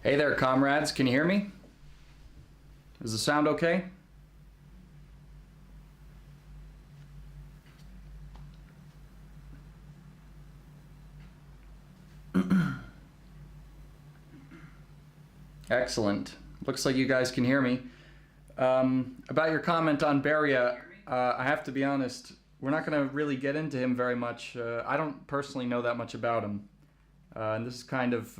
Hey there, comrades. Can you hear me? Is the sound okay? Excellent. Looks like you guys can hear me. About your comment on Beria, I have to be honest, we're not going to really get into him very much. I don't personally know that much about him. And this is kind of,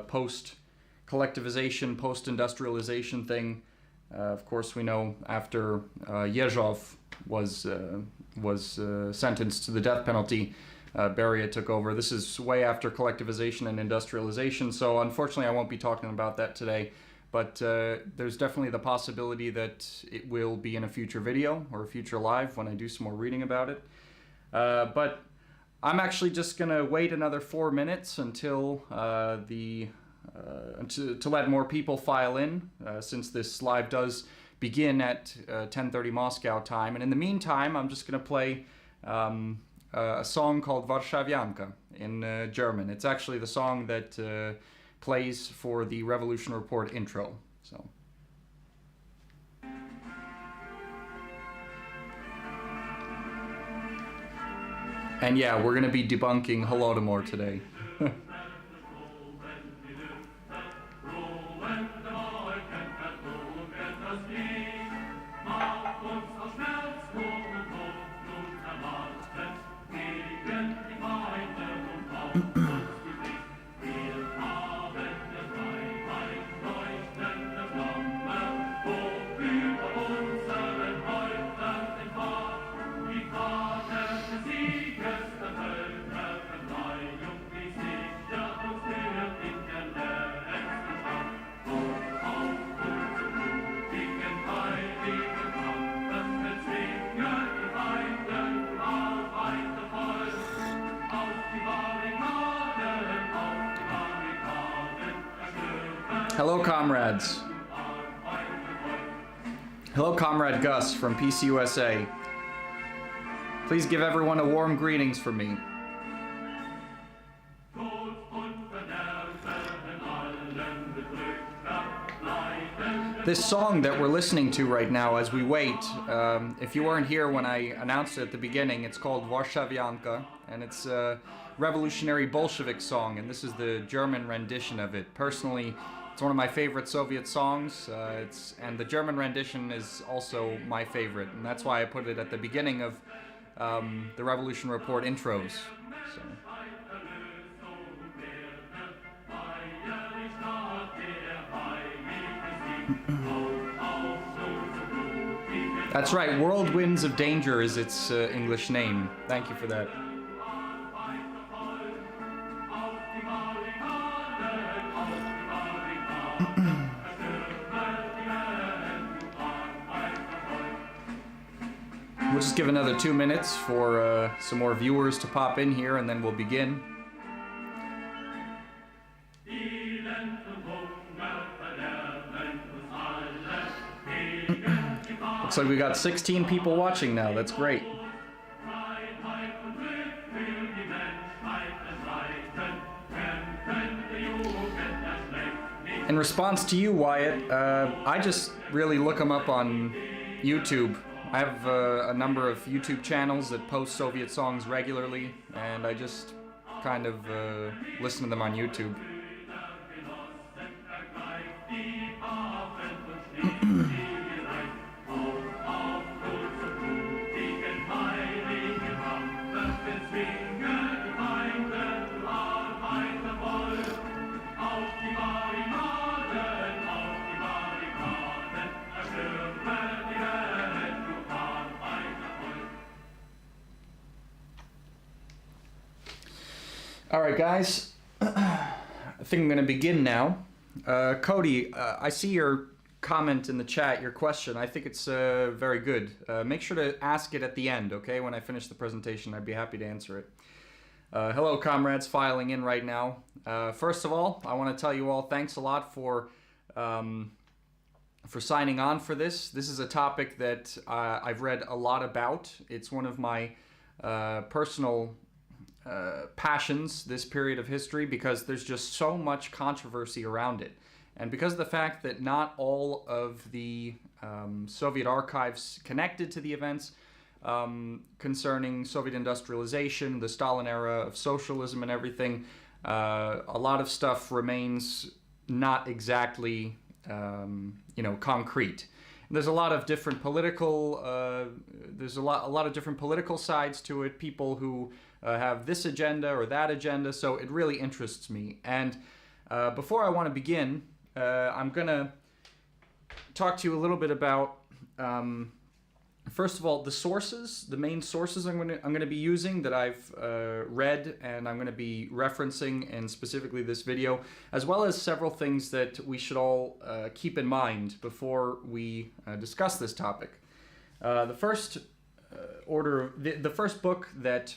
post-collectivization, post-industrialization thing. Of course, we know after Yezhov was sentenced to the death penalty, Beria took over. This is way after collectivization and industrialization, so unfortunately I won't be talking about that today, but there's definitely the possibility that it will be in a future video or a future live when I do some more reading about it. But I'm actually just going to wait another 4 minutes until to let more people file in, since this live does begin at 10:30 Moscow time. And in the meantime, I'm just going to play a song called Warszawianka in German. It's actually the song that plays for the Revolution Report intro. So. And yeah, we're going to be debunking Holodomor today. Hello, comrades. Hello, Comrade Gus from PCUSA. Please give everyone a warm greetings from me. This song that we're listening to right now as we wait, if you weren't here when I announced it at the beginning, it's called Warszawianka, and it's a revolutionary Bolshevik song, and this is the German rendition of it. Personally, it's one of my favorite Soviet songs, and the German rendition is also my favorite, and that's why I put it at the beginning of the Revolution Report intros. So. That's right, World Winds of Danger is its English name. Thank you for that. We'll just give another 2 minutes for some more viewers to pop in here, and then we'll begin. Looks like we got 16 people watching now. That's great. In response to you, Wyatt, I just really look them up on YouTube. I have a number of YouTube channels that post Soviet songs regularly, and I just kind of listen to them on YouTube. Alright guys, I think I'm going to begin now. Cody, I see your comment in the chat, your question. I think it's very good. Make sure to ask it at the end, okay? When I finish the presentation, I'd be happy to answer it. Hello comrades filing in right now. First of all, I want to tell you all thanks a lot for signing on for this. This is a topic that I've read a lot about. It's one of my personal passions, this period of history, because there's just so much controversy around it. And because of the fact that not all of the Soviet archives connected to the events concerning Soviet industrialization, the Stalin era of socialism and everything, a lot of stuff remains not exactly, concrete. And there's a lot of different political, there's a lot of different political sides to it, people who have this agenda or that agenda, so it really interests me. And before I want to begin, I'm going to talk to you a little bit about, first of all, the sources, the main sources I'm going to be using that I've read and I'm going to be referencing in specifically this video, as well as several things that we should all keep in mind before we discuss this topic. The first the first book that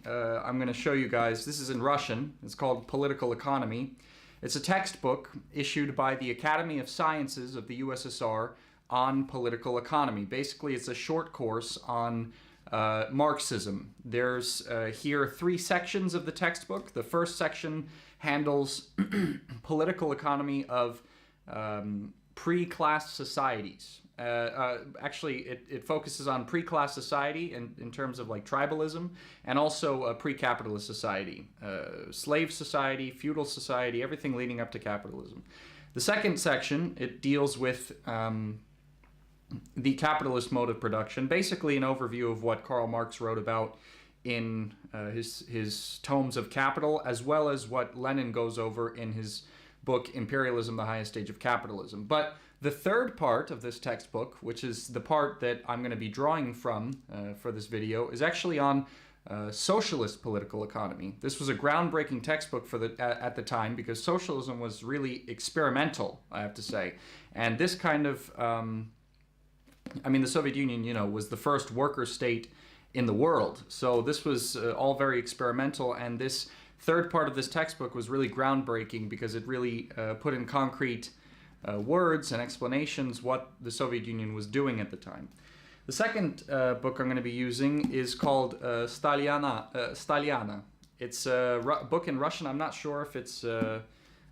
I'm going to show you guys, this is in Russian. It's called Political Economy. It's a textbook issued by the Academy of Sciences of the USSR on political economy. Basically, it's a short course on Marxism. There's here 3 sections of the textbook. The first section handles political economy of pre-class societies. Actually, it focuses on pre-class society in terms of like tribalism, and also a pre-capitalist society, slave society, feudal society, everything leading up to capitalism. The second section, it deals with the capitalist mode of production, basically an overview of what Karl Marx wrote about in his tomes of Capital, as well as what Lenin goes over in his book Imperialism, the Highest Stage of Capitalism. But the third part of this textbook, which is the part that I'm going to be drawing from for this video, is actually on socialist political economy. This was a groundbreaking textbook for at the time, because socialism was really experimental, I have to say. And this kind of, the Soviet Union, was the first worker state in the world. So this was all very experimental, and this third part of this textbook was really groundbreaking because it really put in concrete words and explanations what the Soviet Union was doing at the time. The second book I'm going to be using is called Staliana. It's a book in Russian. I'm not sure if it's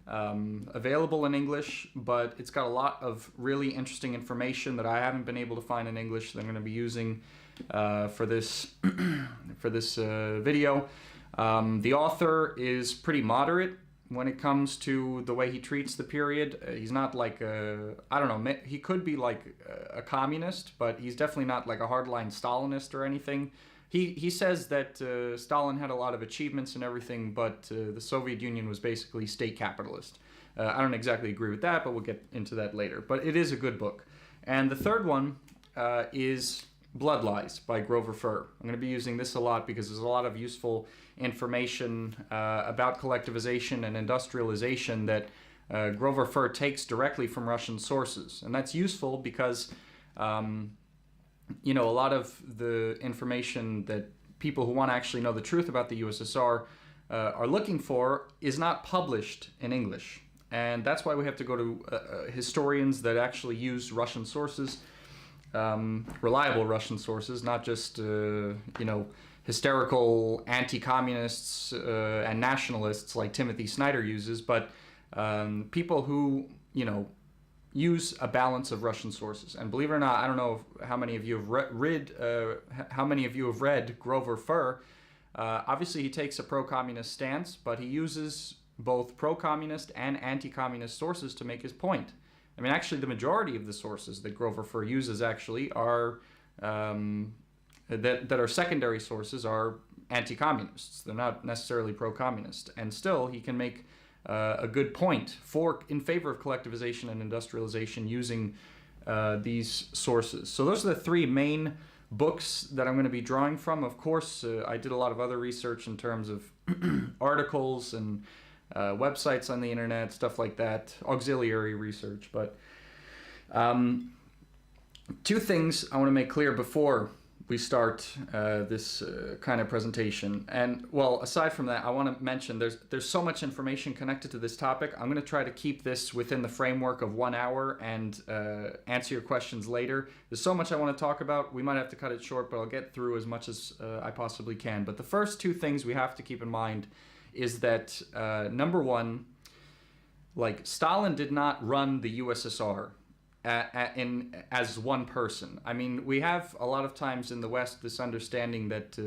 available in English, but it's got a lot of really interesting information that I haven't been able to find in English that I'm going to be using for this video. The author is pretty moderate when it comes to the way he treats the period. He's not like he could be like a communist, but he's definitely not like a hardline Stalinist or anything. He says that Stalin had a lot of achievements and everything, but the Soviet Union was basically state capitalist. I don't exactly agree with that, but we'll get into that later. But it is a good book. And the third one is Bloodlies by Grover Furr. I'm going to be using this a lot because there's a lot of useful information about collectivization and industrialization that Grover Furr takes directly from Russian sources. And that's useful because, a lot of the information that people who want to actually know the truth about the USSR are looking for is not published in English. And that's why we have to go to historians that actually use Russian sources, reliable Russian sources, not just, hysterical anti-communists and nationalists like Timothy Snyder uses, but people who, use a balance of Russian sources. And believe it or not, I don't know how many of you have read Grover Furr. Obviously, he takes a pro-communist stance, but he uses both pro-communist and anti-communist sources to make his point. I mean, actually, the majority of the sources that Grover Furr uses actually are that are secondary sources are anti-communists. They're not necessarily pro-communist, and still he can make a good point in favor of collectivization and industrialization using these sources. So those are the 3 main books that I'm going to be drawing from. Of course, I did a lot of other research in terms of articles and websites on the internet, stuff like that, auxiliary research. But 2 things I want to make clear before we start this kind of presentation. And well, aside from that, I want to mention there's so much information connected to this topic. I'm going to try to keep this within the framework of 1 hour and answer your questions later. There's so much I want to talk about. We might have to cut it short, but I'll get through as much as I possibly can. But the first two things we have to keep in mind is that number one, like Stalin did not run the USSR as one person. I mean, we have a lot of times in the West this understanding that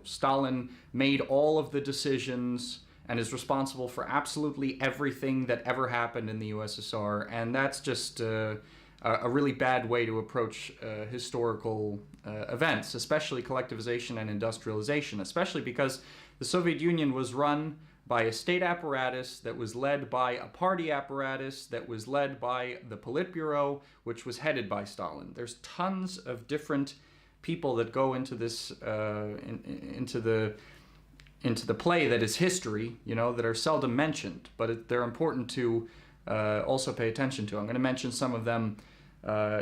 Stalin made all of the decisions and is responsible for absolutely everything that ever happened in the USSR, and that's just a really bad way to approach historical events, especially collectivization and industrialization, especially because the Soviet Union was run by a state apparatus that was led by a party apparatus that was led by the Politburo, which was headed by Stalin. There's tons of different people that go into this, into the play that is history, that are seldom mentioned, but they're important to also pay attention to. I'm going to mention some of them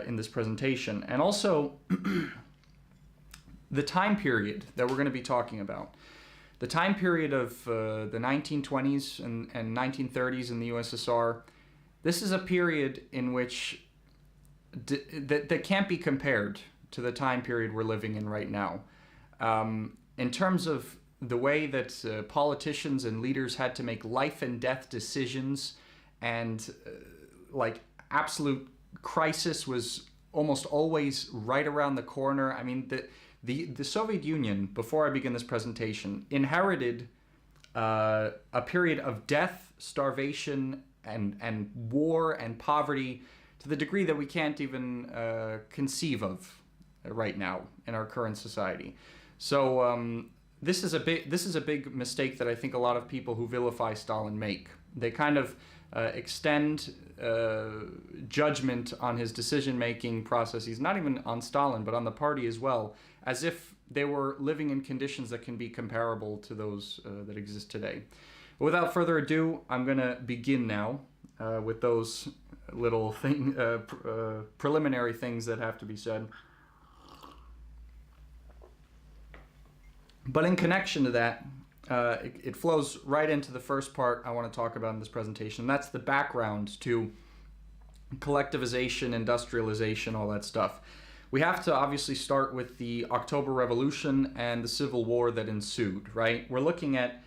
in this presentation. And also, the time period that we're going to be talking about. The time period of the 1920s and 1930s in the USSR, this is a period in which that can't be compared to the time period we're living in right now. In terms of the way that politicians and leaders had to make life and death decisions, and like absolute crisis was almost always right around the corner. I mean, the Soviet Union, before I begin this presentation, inherited a period of death, starvation, and war and poverty to the degree that we can't even conceive of right now in our current society. So this is a big mistake that I think a lot of people who vilify Stalin make. They kind of extend judgment on his decision-making processes, not even on Stalin, but on the party as well, as if they were living in conditions that can be comparable to those that exist today. But without further ado, I'm going to begin now with those little preliminary things that have to be said. But in connection to that, it flows right into the first part I want to talk about in this presentation. That's the background to collectivization, industrialization, all that stuff. We have to obviously start with the October Revolution and the Civil War that ensued, right? We're looking at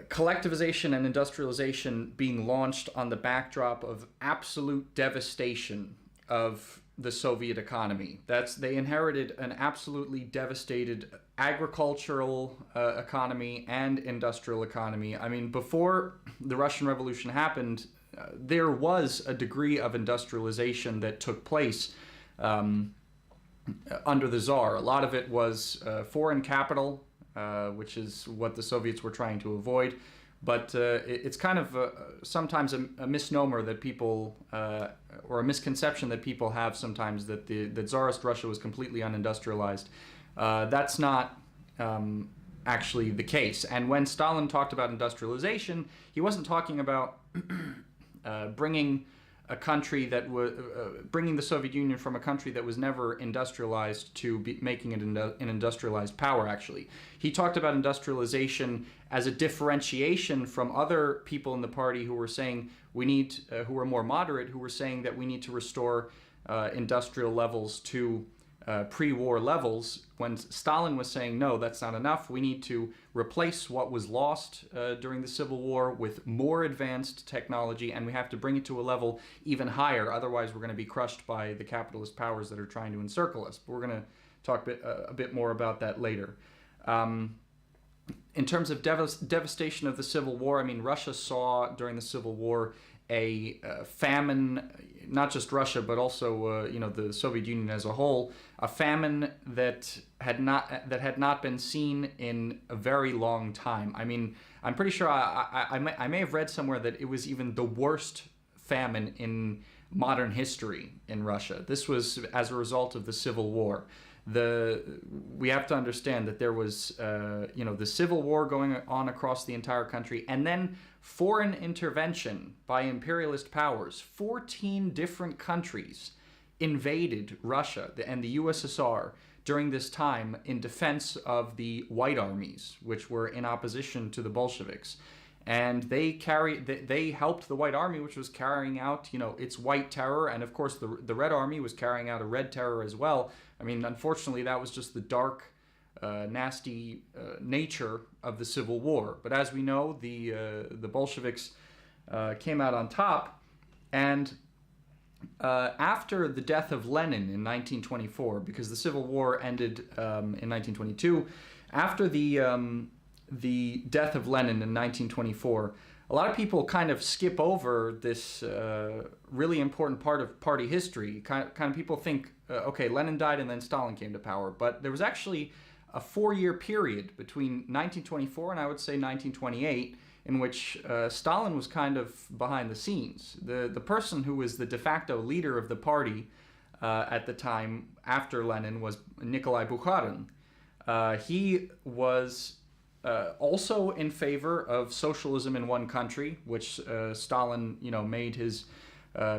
collectivization and industrialization being launched on the backdrop of absolute devastation of the Soviet economy. They inherited an absolutely devastated agricultural economy and industrial economy. I mean, before the Russian Revolution happened, there was a degree of industrialization that took place under the Tsar. A lot of it was foreign capital, which is what the Soviets were trying to avoid. But it's kind of sometimes a misnomer that people, or a misconception that people have sometimes, that the Tsarist Russia was completely unindustrialized. That's not actually the case. And when Stalin talked about industrialization, he wasn't talking about bringing a country that was bringing the Soviet Union from a country that was never industrialized to making it an industrialized power. Actually, he talked about industrialization as a differentiation from other people in the party who were saying who were more moderate, who were saying that we need to restore industrial levels to pre-war levels, when Stalin was saying, no, that's not enough. We need to replace what was lost during the Civil War with more advanced technology, and we have to bring it to a level even higher. Otherwise, we're going to be crushed by the capitalist powers that are trying to encircle us. But we're going to talk a bit more about that later. In terms of devastation of the Civil War, I mean, Russia saw during the Civil War a famine, not just Russia, but also the Soviet Union as a whole, a famine that had not been seen in a very long time. I mean, I'm pretty sure I may have read somewhere that it was even the worst famine in modern history in Russia. This was as a result of the Civil War. We have to understand that there was the Civil War going on across the entire country, and then foreign intervention by imperialist powers. 14 different countries invaded Russia and the USSR during this time in defense of the White armies, which were in opposition to the Bolsheviks. And they helped the White Army, which was carrying out, its white terror, and of course the Red Army was carrying out a red terror as well. I mean, unfortunately, that was just the dark, nasty nature of the Civil War. But as we know, the Bolsheviks came out on top, and after the death of Lenin in 1924, because the Civil War ended in 1922, after the death of Lenin in 1924, a lot of people kind of skip over this really important part of party history. Kind of people think, okay, Lenin died and then Stalin came to power. But there was actually a 4-year period between 1924 and I would say 1928 in which Stalin was kind of behind the scenes. The person who was the de facto leader of the party at the time after Lenin was Nikolai Bukharin. He was also in favor of socialism in one country, which Stalin, made his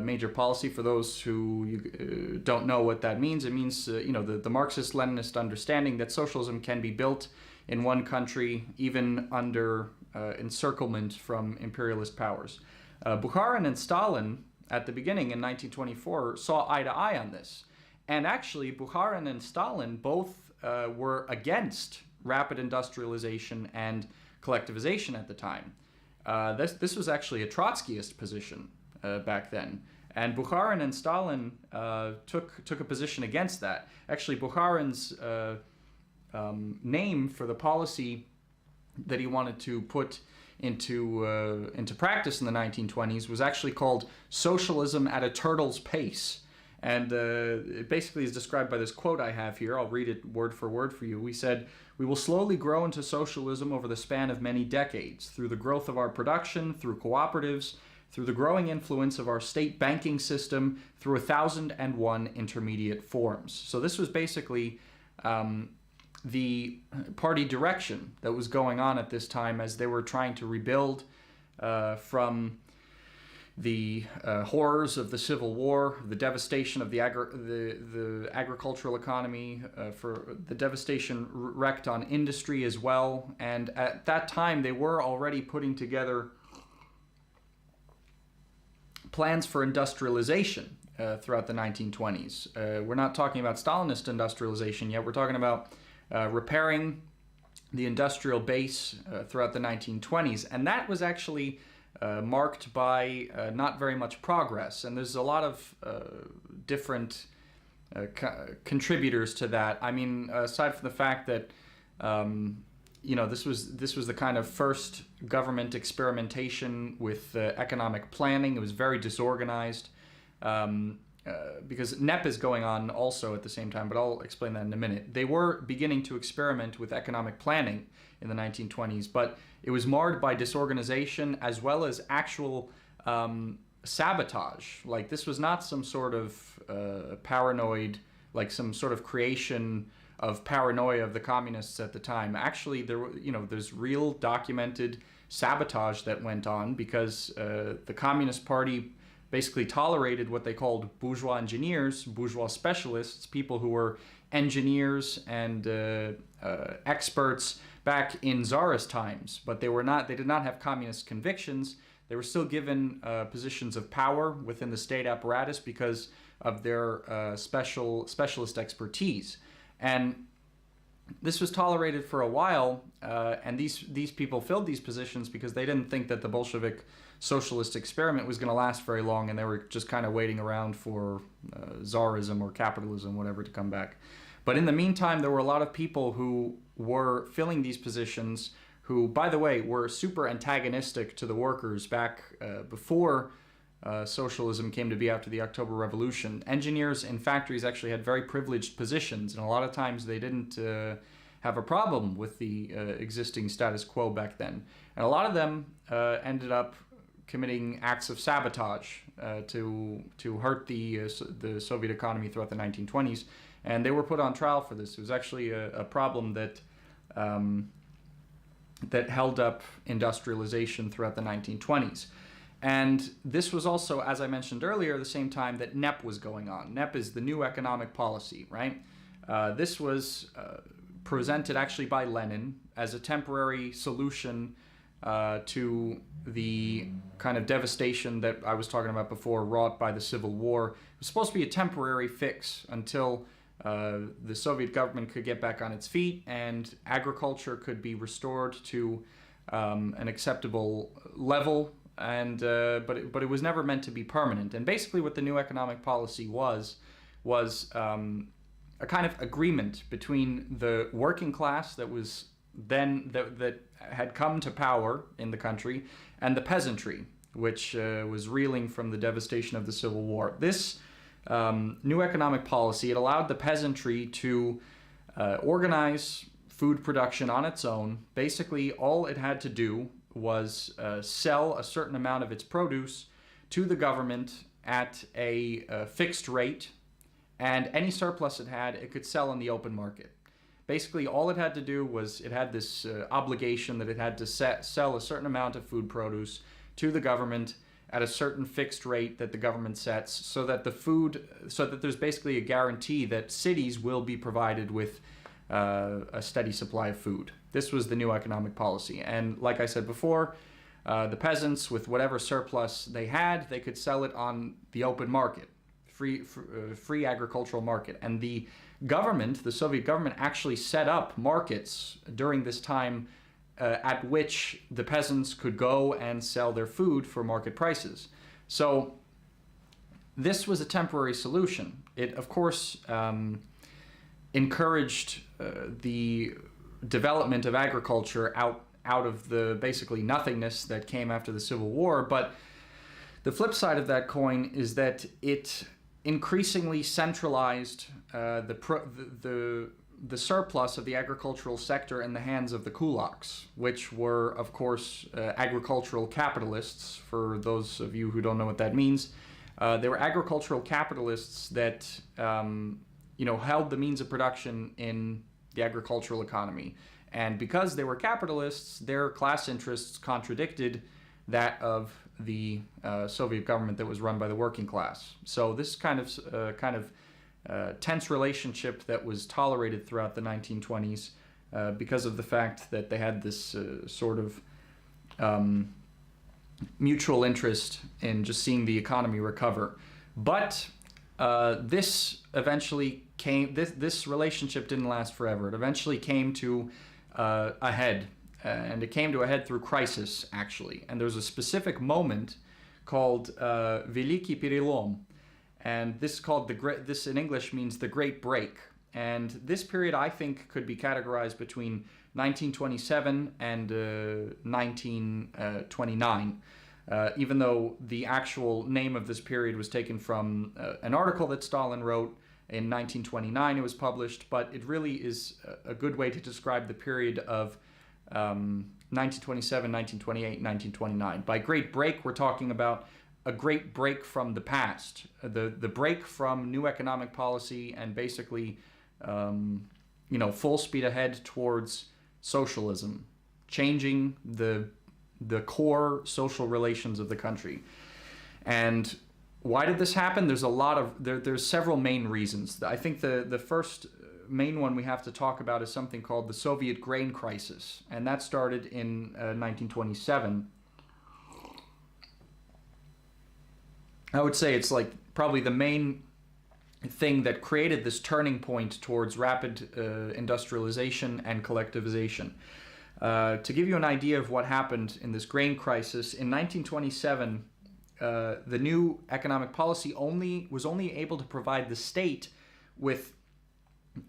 major policy. For those who don't know what that means, it means, the Marxist-Leninist understanding that socialism can be built in one country, even under encirclement from imperialist powers. Bukharin and Stalin, at the beginning in 1924, saw eye to eye on this. And actually, Bukharin and Stalin both were against rapid industrialization and collectivization at the time. This was actually a Trotskyist position back then. And Bukharin and Stalin took a position against that. Actually, Bukharin's name for the policy that he wanted to put into practice in the 1920s was actually called Socialism at a Turtle's Pace. And it basically is described by this quote I have here. I'll read it word for word for you. We said, "We will slowly grow into socialism over the span of many decades, through the growth of our production, through cooperatives, through the growing influence of our state banking system, through 1,001 intermediate forms." So this was basically the party direction that was going on at this time as they were trying to rebuild from the horrors of the Civil War, the devastation of the agricultural economy, for the devastation wreaked on industry as well. And at that time, they were already putting together plans for industrialization throughout the 1920s. We're not talking about Stalinist industrialization yet. We're talking about repairing the industrial base throughout the 1920s. And that was actually marked by not very much progress, and there's a lot of different contributors to that. I mean, aside from the fact that this was the kind of first government experimentation with economic planning. It was very disorganized because NEP is going on also at the same time, but I'll explain that in a minute. They were beginning to experiment with economic planning in the 1920s, but it was marred by disorganization as well as actual sabotage. Like, this was not some sort of paranoid, like some sort of creation of paranoia of the communists at the time. Actually, there's real documented sabotage that went on because the Communist Party basically tolerated what they called bourgeois engineers, bourgeois specialists, people who were engineers and experts back in Tsarist times, but they did not have communist convictions. They were still given positions of power within the state apparatus because of their specialist expertise. And this was tolerated for a while, and these people filled these positions because they didn't think that the Bolshevik socialist experiment was going to last very long, and they were just kind of waiting around for Tsarism or capitalism, whatever, to come back. But in the meantime, there were a lot of people who were filling these positions who, by the way, were super antagonistic to the workers back before socialism came to be after the October Revolution. Engineers in factories actually had very privileged positions, and a lot of times they didn't have a problem with the existing status quo back then. And a lot of them ended up committing acts of sabotage to hurt the Soviet economy throughout the 1920s, and they were put on trial for this. It was actually a problem that that held up industrialization throughout the 1920s. And this was also, as I mentioned earlier, the same time that NEP was going on. NEP is the new economic policy, right? This was presented actually by Lenin as a temporary solution to the kind of devastation that I was talking about before, wrought by the Civil War. It was supposed to be a temporary fix until the Soviet government could get back on its feet and agriculture could be restored to an acceptable level. And but it was never meant to be permanent. And basically, what the new economic policy was a kind of agreement between the working class that was then that had come to power in the country and the peasantry, which was reeling from the devastation of the Civil War. This new economic policy, it allowed the peasantry to organize food production on its own. Basically, all it had to do was sell a certain amount of its produce to the government at a fixed rate, and any surplus it could sell in the open market. Basically, all it had to do was it had this obligation that it had to sell a certain amount of food produce to the government at a certain fixed rate that the government sets, so that there's basically a guarantee that cities will be provided with a steady supply of food. This was the new economic policy. And like I said before, the peasants, with whatever surplus they had, they could sell it on the open market, free agricultural market. And the government, the Soviet government, actually set up markets during this time at which the peasants could go and sell their food for market prices. So this was a temporary solution. It, of course, encouraged the development of agriculture out of the basically nothingness that came after the Civil War. But the flip side of that coin is that it increasingly centralized the surplus of the agricultural sector in the hands of the kulaks, which were, of course, agricultural capitalists. For those of you who don't know what that means, they were agricultural capitalists that held the means of production in the agricultural economy. And because they were capitalists, their class interests contradicted that of the Soviet government that was run by the working class. So this kind of tense relationship that was tolerated throughout the 1920s because of the fact that they had this sort of mutual interest in just seeing the economy recover. But this eventually came. This relationship didn't last forever. It eventually came to a head, and it came to a head through crisis, actually. And there's a specific moment called Veliki Перелом, and this is called this in English means the Great Break. And this period, I think, could be categorized between 1927 and 1929. Even though the actual name of this period was taken from an article that Stalin wrote in 1929, it was published, but it really is a good way to describe the period of 1927, 1928, 1929. By Great Break, we're talking about a great break from the past, the break from new economic policy and basically, full speed ahead towards socialism, changing the core social relations of the country. And why did this happen? There's several main reasons. I think the first main one we have to talk about is something called the Soviet grain crisis, and that started in 1927. I would say it's like probably the main thing that created this turning point towards rapid industrialization and collectivization. To give you an idea of what happened in this grain crisis, in 1927, the new economic policy was only able to provide the state with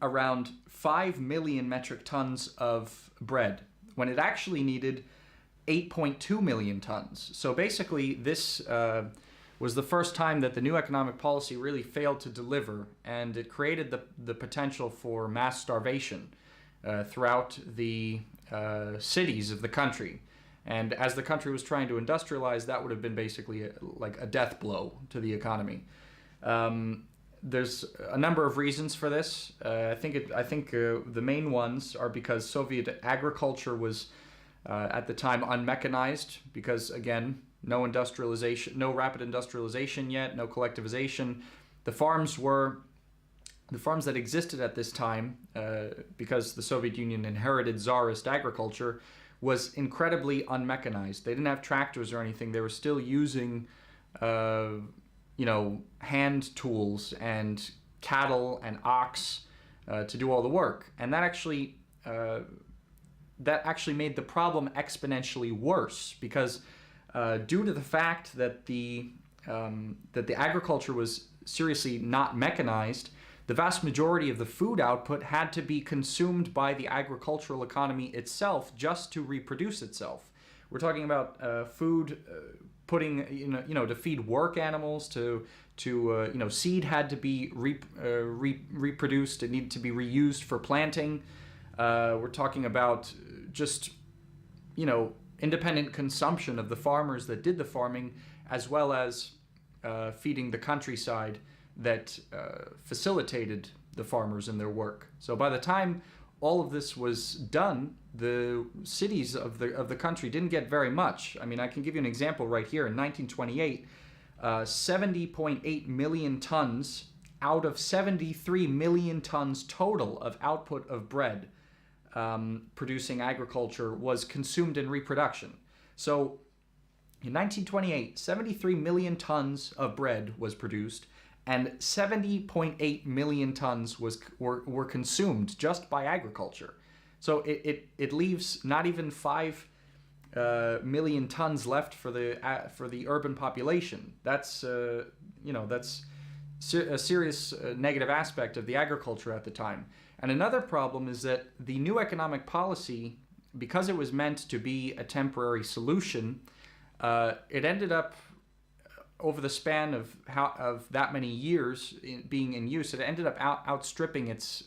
around 5 million metric tons of bread, when it actually needed 8.2 million tons. So basically, this was the first time that the new economic policy really failed to deliver, and it created the potential for mass starvation throughout the cities of the country. And as the country was trying to industrialize, that would have been basically like a death blow to the economy. There's a number of reasons for this. I think the main ones are because Soviet agriculture was at the time unmechanized, because again, no industrialization, no rapid industrialization yet, no collectivization. The farms were the farms that existed at this time, because the Soviet Union inherited Tsarist agriculture, was incredibly unmechanized. They didn't have tractors or anything. They were still using, hand tools and cattle and ox to do all the work, and that actually made the problem exponentially worse, because due to the fact that the agriculture was seriously not mechanized, the vast majority of the food output had to be consumed by the agricultural economy itself just to reproduce itself. We're talking about food putting, to feed work animals, to seed had to be reproduced. It needed to be reused for planting. We're talking about just, independent consumption of the farmers that did the farming, as well as feeding the countryside that facilitated the farmers in their work. So by the time all of this was done, the cities of the country didn't get very much. I mean, I can give you an example right here. In 1928, 70.8 million tons out of 73 million tons total of output of bread producing agriculture was consumed in reproduction. So in 1928, 73 million tons of bread was produced, and 70.8 million tons were consumed just by agriculture. So it leaves not even 5 million tons left for the urban population. That's a serious negative aspect of the agriculture at the time. And another problem is that the new economic policy, because it was meant to be a temporary solution, it ended up, over the span of that many years being in use, it ended up outstripping its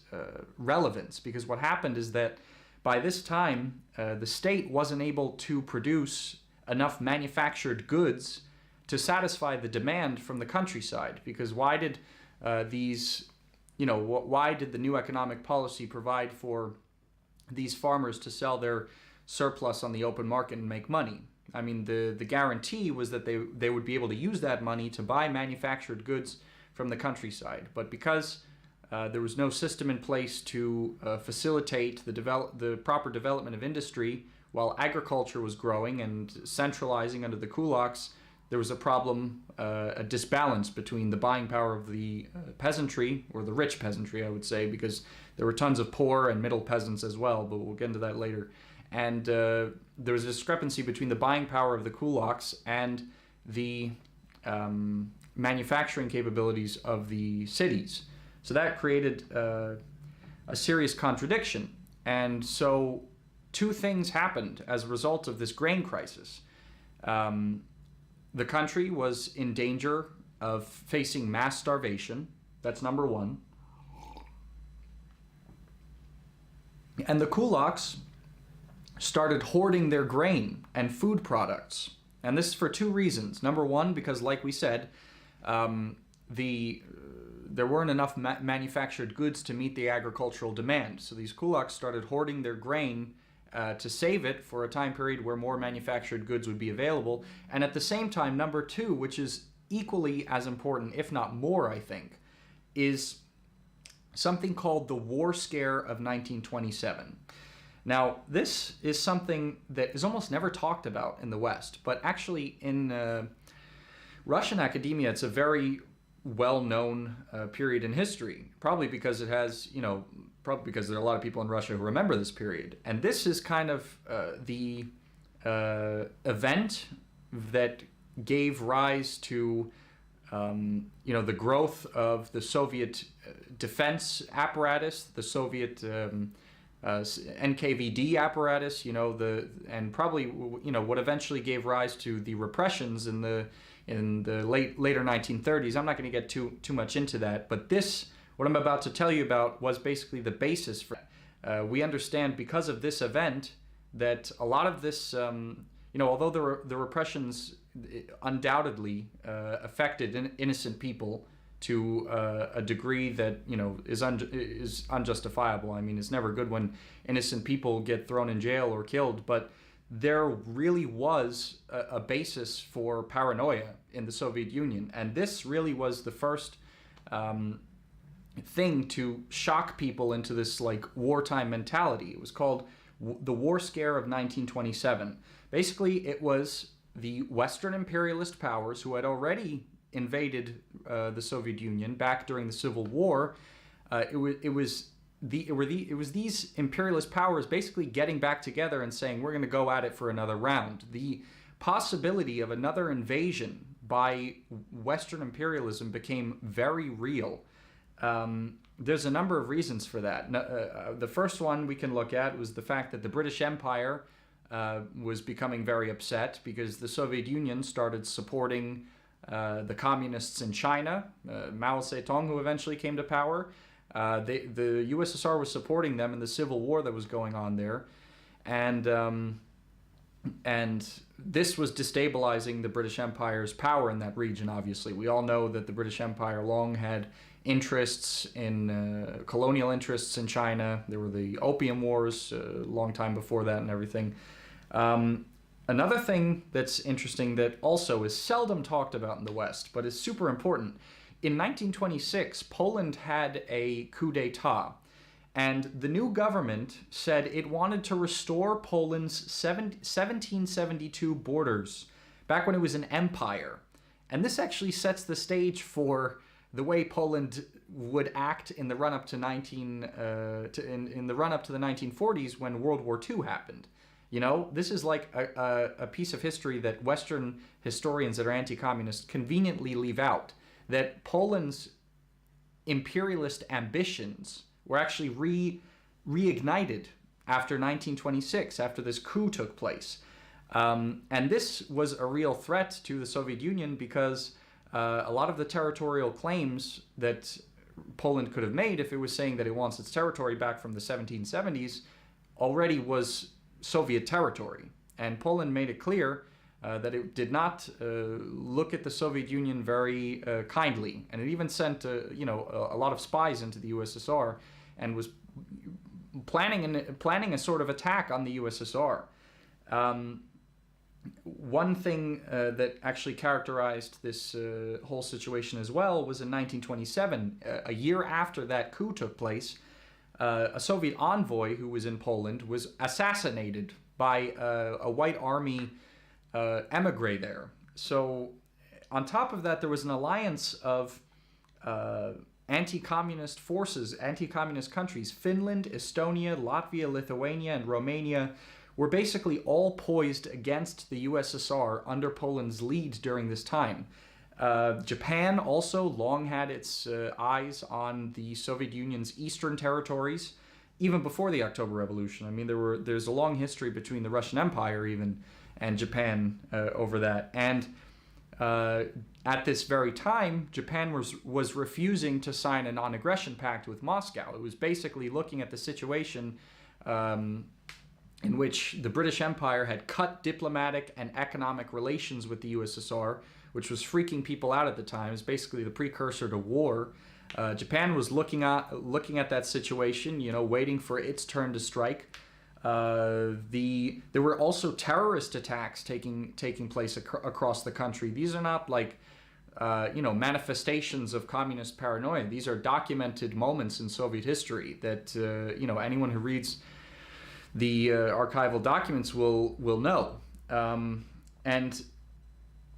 relevance, because what happened is that by this time, the state wasn't able to produce enough manufactured goods to satisfy the demand from the countryside. Because why did why did the new economic policy provide for these farmers to sell their surplus on the open market and make money? I mean, the guarantee was that they would be able to use that money to buy manufactured goods from the countryside. But because there was no system in place to facilitate the proper development of industry while agriculture was growing and centralizing under the kulaks, there was a problem, a disbalance between the buying power of the peasantry, or the rich peasantry, I would say, because there were tons of poor and middle peasants as well, but we'll get into that later. And there was a discrepancy between the buying power of the kulaks and the manufacturing capabilities of the cities. So that created a serious contradiction. And so two things happened as a result of this grain crisis. The country was in danger of facing mass starvation. That's number one. And the kulaks started hoarding their grain and food products. And this is for two reasons. Number one, because like we said, there weren't enough manufactured goods to meet the agricultural demand. So these kulaks started hoarding their grain to save it for a time period where more manufactured goods would be available. And at the same time, number two, which is equally as important, if not more, I think, is something called the War Scare of 1927. Now, this is something that is almost never talked about in the West, but actually in Russian academia, it's a very well-known period in history, probably because it has, probably because there are a lot of people in Russia who remember this period. And this is kind of the event that gave rise to, the growth of the Soviet defense apparatus, the Soviet NKVD apparatus, and probably, what eventually gave rise to the repressions in the later 1930s. I'm not going to get too much into that, but what I'm about to tell you about was basically the basis for we understand because of this event that a lot of this, although the repressions undoubtedly affected innocent people to a degree that is unjustifiable. I mean, it's never good when innocent people get thrown in jail or killed, but there really was a basis for paranoia in the Soviet Union, and this really was the first thing to shock people into this like wartime mentality. It was called the War Scare of 1927. Basically, it was the Western imperialist powers who had already invaded the Soviet Union back during the Civil War. It was these imperialist powers basically getting back together and saying, we're going to go at it for another round. The possibility of another invasion by Western imperialism became very real. There's a number of reasons for that. The first one we can look at was the fact that the British Empire was becoming very upset because the Soviet Union started supporting the communists in China, Mao Zedong, who eventually came to power. The USSR was supporting them in the civil war that was going on there, and this was destabilizing the British Empire's power in that region. Obviously, we all know that the British Empire long had interests in colonial interests in China. There were the Opium Wars a long time before that and everything. Another thing that's interesting that also is seldom talked about in the West, but is super important. In 1926, Poland had a coup d'etat, and the new government said it wanted to restore Poland's 1772 borders, back when it was an empire. And this actually sets the stage for the way Poland would act in the run-up to in the run-up to the 1940s when World War II happened. You know, this is like a piece of history that Western historians that are anti-communist conveniently leave out, that Poland's imperialist ambitions were actually reignited after 1926, after this coup took place. And this was a real threat to the Soviet Union because a lot of the territorial claims that Poland could have made if it was saying that it wants its territory back from the 1770s already was Soviet territory. And Poland made it clear that it did not look at the Soviet Union very kindly. And it even sent a lot of spies into the USSR and was planning a sort of attack on the USSR. One thing that actually characterized this whole situation as well was in 1927, a year after that coup took place, a Soviet envoy who was in Poland was assassinated by a white army emigre there. So on top of that, there was an alliance of anti-communist forces, anti-communist countries. Finland, Estonia, Latvia, Lithuania, and Romania were basically all poised against the USSR under Poland's lead during this time. Japan also long had its eyes on the Soviet Union's eastern territories, even before the October Revolution. I mean, there's a long history between the Russian Empire even and Japan over that. And at this very time, Japan was refusing to sign a non-aggression pact with Moscow. It was basically looking at the situation in which the British Empire had cut diplomatic and economic relations with the USSR, which was freaking people out at the time. It was basically the precursor to war. Japan was looking at that situation, waiting for its turn to strike. There were also terrorist attacks taking place across the country. These are not like manifestations of communist paranoia. These are documented moments in Soviet history that anyone who reads the archival documents will know. And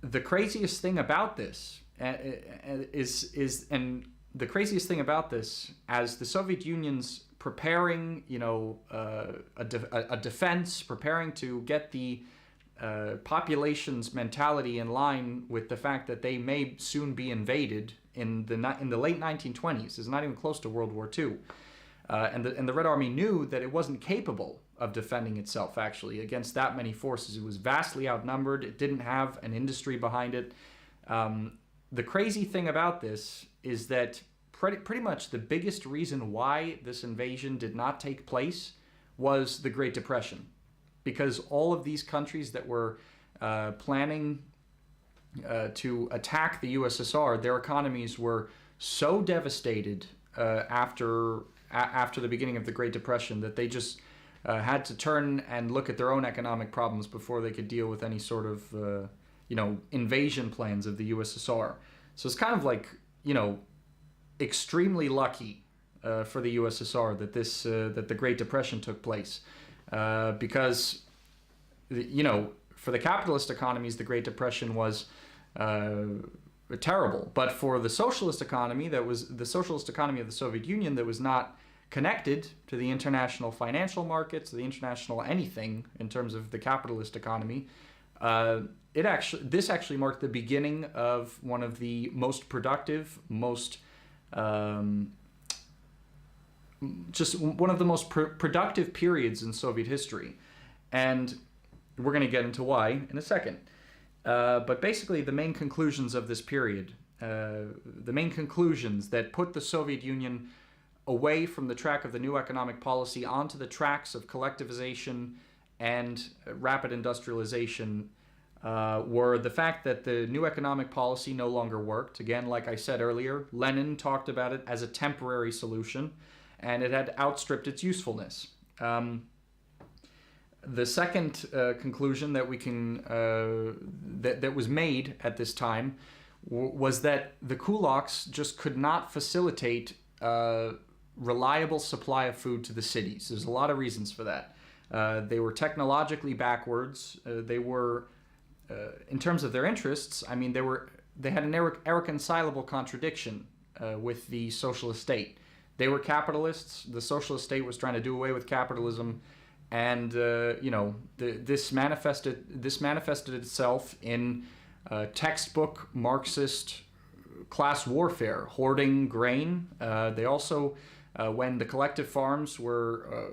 the craziest thing about this the craziest thing about this, as the Soviet Union's preparing, a defense, preparing to get the population's mentality in line with the fact that they may soon be invaded in the late 1920s. It's not even close to World War II. And the Red Army knew that it wasn't capable of defending itself, actually, against that many forces. It was vastly outnumbered. It didn't have an industry behind it. The crazy thing about this is that pretty much the biggest reason why this invasion did not take place was the Great Depression. Because all of these countries that were planning to attack the USSR, their economies were so devastated after the beginning of the Great Depression that they just had to turn and look at their own economic problems before they could deal with any sort of invasion plans of the USSR. So it's kind of like extremely lucky for the USSR that that the Great Depression took place, because for the capitalist economies the Great Depression was terrible, but for the socialist economy, that was the socialist economy of the Soviet Union, that was not connected to the international financial markets, the international anything in terms of the capitalist economy. This actually marked the beginning of one of the most productive, just one of the most productive periods in Soviet history, and we're going to get into why in a second. But basically, the main conclusions of this period, the main conclusions that put the Soviet Union away from the track of the new economic policy onto the tracks of collectivization and rapid industrialization, were the fact that the new economic policy no longer worked. Again, like I said earlier, Lenin talked about it as a temporary solution, and it had outstripped its usefulness. The second conclusion that we can that was made at this time was that the kulaks just could not facilitate reliable supply of food to the cities. There's a lot of reasons for that. They were technologically backwards. They were, in terms of their interests, I mean, they had an irreconcilable contradiction with the socialist state. They were capitalists. The socialist state was trying to do away with capitalism. And this manifested itself in textbook Marxist class warfare, hoarding grain. They also, when the collective farms were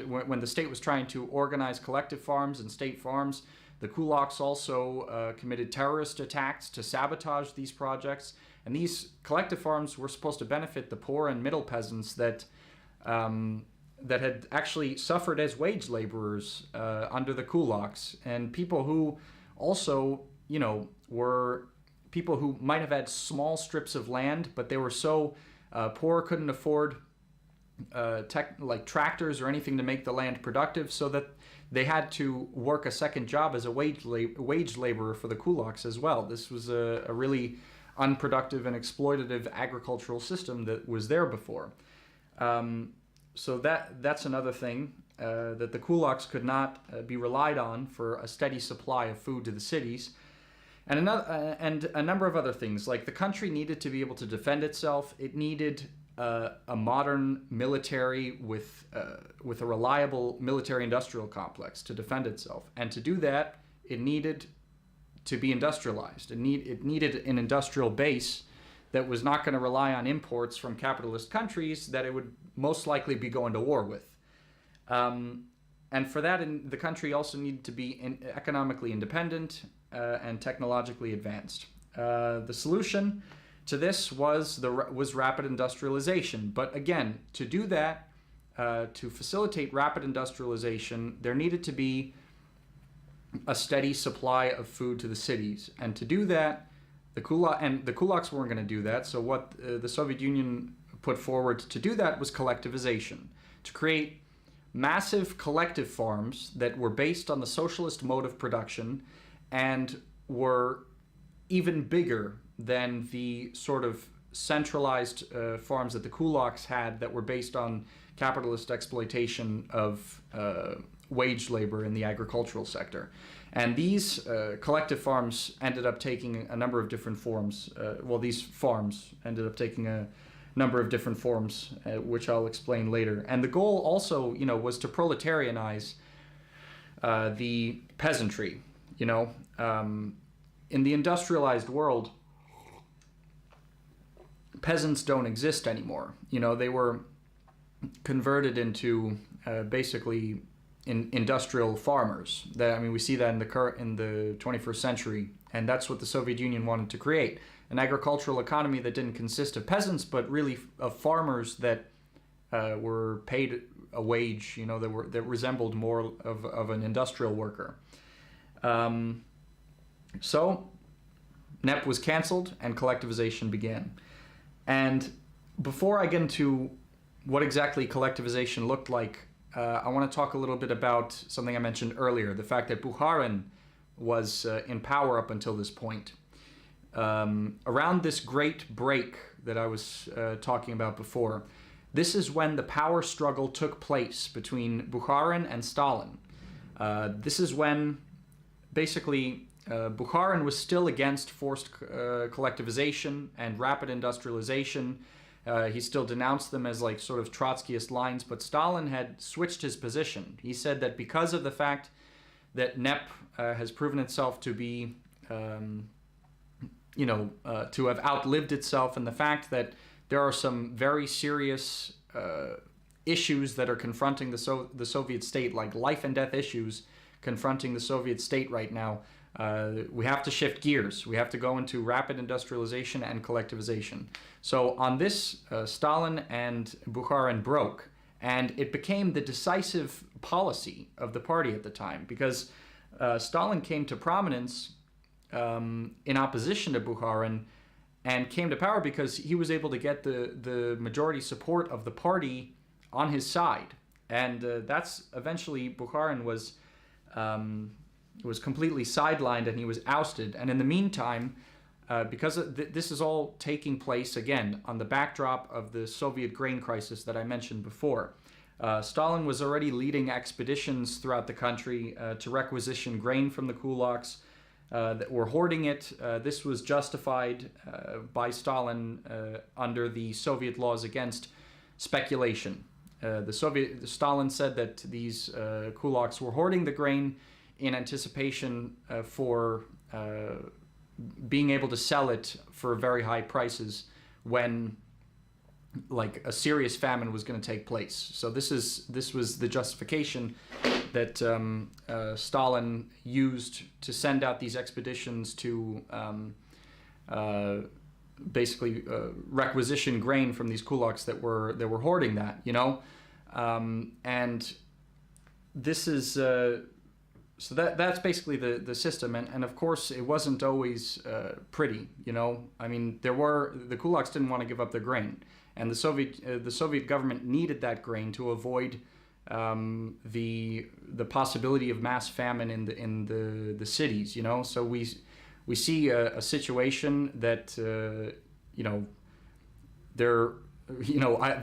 when the state was trying to organize collective farms and state farms, the kulaks also committed terrorist attacks to sabotage these projects. And these collective farms were supposed to benefit the poor and middle peasants that had actually suffered as wage laborers under the kulaks, and people who also, were people who might have had small strips of land, but they were so poor, couldn't afford like tractors or anything to make the land productive, so that they had to work a second job as a wage laborer for the kulaks as well. This was a really unproductive and exploitative agricultural system that was there before. So that's another thing, that the kulaks could not be relied on for a steady supply of food to the cities, and a number of other things. Like, the country needed to be able to defend itself. It needed a modern military with a reliable military-industrial complex to defend itself, and to do that, it needed to be industrialized. It needed an industrial base that was not going to rely on imports from capitalist countries that it would most likely be going to war with. And for that, the country also needed to be economically independent and technologically advanced. The solution to this was rapid industrialization. But again, to do that, to facilitate rapid industrialization, there needed to be a steady supply of food to the cities. And to do that, the kulaks weren't going to do that. So what the Soviet Union put forward to do that was collectivization, to create massive collective farms that were based on the socialist mode of production and were even bigger than the sort of centralized farms that the kulaks had that were based on capitalist exploitation of wage labor in the agricultural sector. And these collective farms ended up taking a number of different forms. These farms ended up taking a number of different forms, which I'll explain later. And the goal also, was to proletarianize the peasantry. In the industrialized world, peasants don't exist anymore. They were converted into basically industrial farmers. We see that in the 21st century, and that's what the Soviet Union wanted to create: an agricultural economy that didn't consist of peasants, but really of farmers that were paid a wage, that resembled more of an industrial worker. So NEP was canceled and collectivization began. And before I get into what exactly collectivization looked like, I want to talk a little bit about something I mentioned earlier, the fact that Bukharin was in power up until this point. around this great break that I was talking about before, this is when the power struggle took place between Bukharin and Stalin. This is when basically Bukharin was still against forced collectivization and rapid industrialization. He still denounced them as like sort of Trotskyist lines, but Stalin had switched his position. He said that because of the fact that NEP has proven itself to be, to have outlived itself, and the fact that there are some very serious issues that are confronting the Soviet state, like life and death issues confronting the Soviet state right now, we have to shift gears. We have to go into rapid industrialization and collectivization. So on this, Stalin and Bukharin broke, and it became the decisive policy of the party at the time, because Stalin came to prominence in opposition to Bukharin, and came to power because he was able to get the majority support of the party on his side. And that's eventually Bukharin was completely sidelined, and he was ousted. And in the meantime, because this is all taking place, again, on the backdrop of the Soviet grain crisis that I mentioned before, Stalin was already leading expeditions throughout the country to requisition grain from the kulaks that were hoarding it. This was justified by Stalin under the Soviet laws against speculation. Stalin said that these kulaks were hoarding the grain in anticipation for being able to sell it for very high prices when like a serious famine was going to take place. So this was the justification that Stalin used to send out these expeditions to basically requisition grain from these kulaks that were hoarding that, and this is so that's basically the system, and of course it wasn't always pretty, I mean, the kulaks didn't want to give up their grain, and the Soviet government needed that grain to avoid the possibility of mass famine in the cities, So we see a situation that there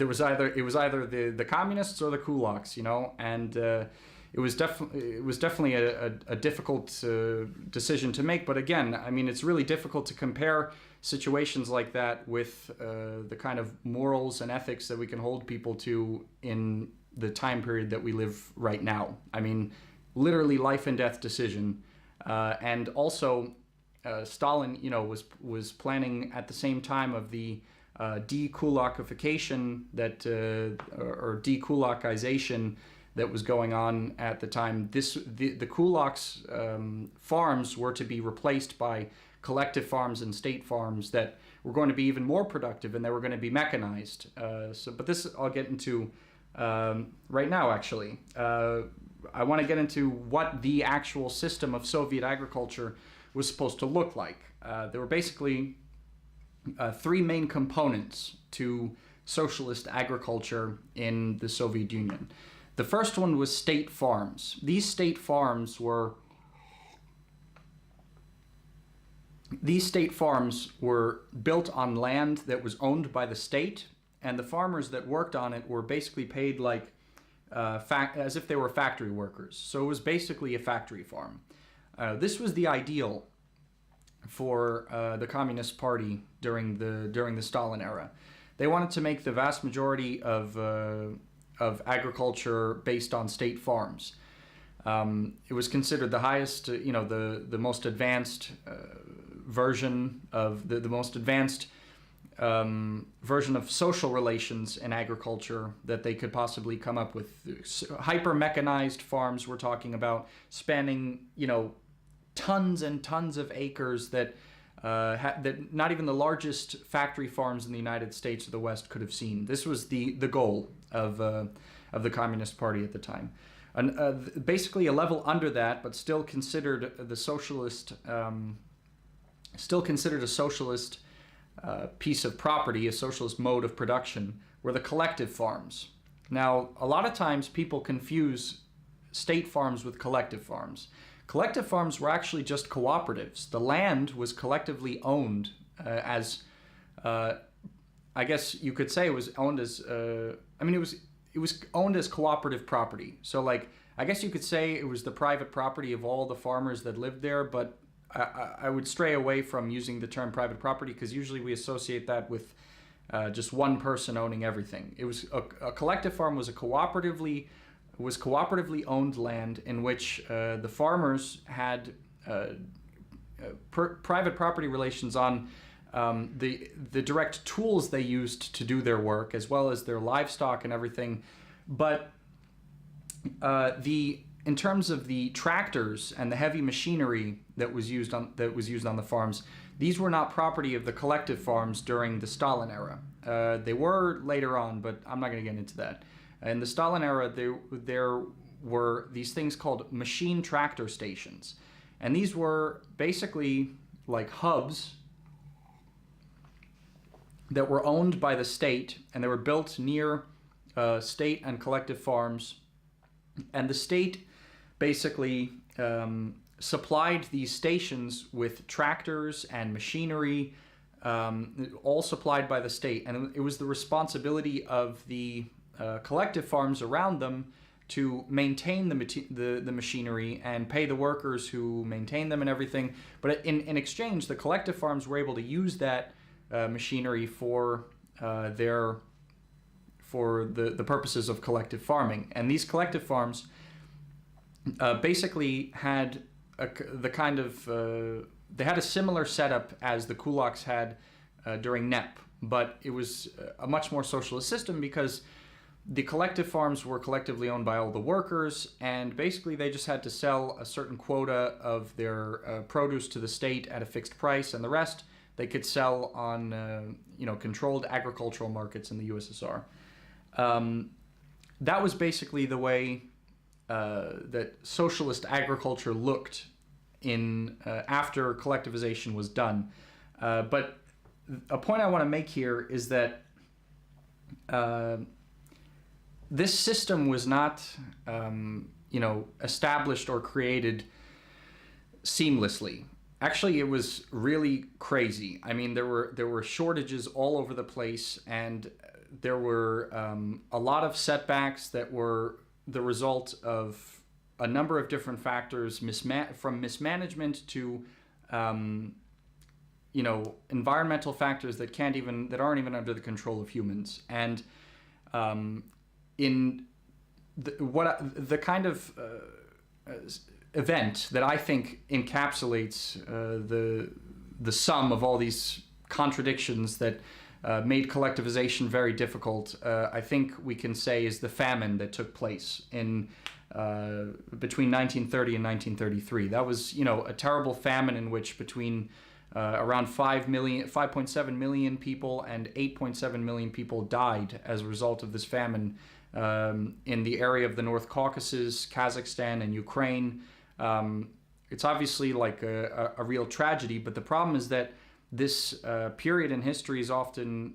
was either the communists or the kulaks, and it was definitely a difficult decision to make. But again, I mean, it's really difficult to compare situations like that with the kind of morals and ethics that we can hold people to in the time period that we live right now. I mean, literally life and death decision, and also Stalin, was planning at the same time of the de-kulakification or de-kulakization that was going on at the time. The kulaks farms were to be replaced by collective farms and state farms that were going to be even more productive, and they were going to be mechanized. But this I'll get into right now, actually. I want to get into what the actual system of Soviet agriculture was supposed to look like. There were basically three main components to socialist agriculture in the Soviet Union. The first one was state farms. These state farms were built on land that was owned by the state, and the farmers that worked on it were basically paid like as if they were factory workers. So it was basically a factory farm. This was the ideal for the Communist Party during the Stalin era. They wanted to make the vast majority of agriculture based on state farms. It was considered the highest, the most advanced version of the most advanced version of social relations in agriculture that they could possibly come up with. Hyper-mechanized farms we're talking about, spanning, tons and tons of acres that not even the largest factory farms in the United States or the West could have seen. This was the goal of the Communist Party at the time. And basically a level under that, but still considered a socialist piece of property, a socialist mode of production, were the collective farms. Now, a lot of times people confuse state farms with collective farms. collective farms were actually just cooperatives. The land was collectively owned I guess you could say it was owned as, it was owned as cooperative property. So like, I guess you could say it was the private property of all the farmers that lived there, but I would stray away from using the term private property because usually we associate that with just one person owning everything. It was a collective farm was cooperatively owned land in which the farmers had private property relations on the direct tools they used to do their work, as well as their livestock and everything. But in terms of the tractors and the heavy machinery that was used on the farms, these were not property of the collective farms during the Stalin era. They were later on, but I'm not going to get into that. In the Stalin era, there were these things called machine tractor stations, and these were basically like hubs that were owned by the state, and they were built near state and collective farms. And the state basically supplied these stations with tractors and machinery, all supplied by the state. And it was the responsibility of the collective farms around them to maintain the machinery and pay the workers who maintained them and everything. But in exchange, the collective farms were able to use that machinery for the purposes of collective farming. And these collective farms basically had they had a similar setup as the kulaks had during NEP, but it was a much more socialist system because the collective farms were collectively owned by all the workers, and basically they just had to sell a certain quota of their produce to the state at a fixed price, and the rest they could sell on controlled agricultural markets in the USSR. That was basically the way that socialist agriculture looked in after collectivization was done. But a point I want to make here is that this system was not established or created seamlessly. Actually, it was really crazy. I mean, there were shortages all over the place, and there were a lot of setbacks that were the result of a number of different factors, from mismanagement to environmental factors that aren't even under the control of humans. And in the kind of event that I think encapsulates the sum of all these contradictions that made collectivization very difficult, I think we can say is the famine that took place in between 1930 and 1933. That was, a terrible famine in which between around 5.7 million people and 8.7 million people died as a result of this famine in the area of the North Caucasus, Kazakhstan, and Ukraine. It's obviously like a real tragedy, but the problem is that this period in history is often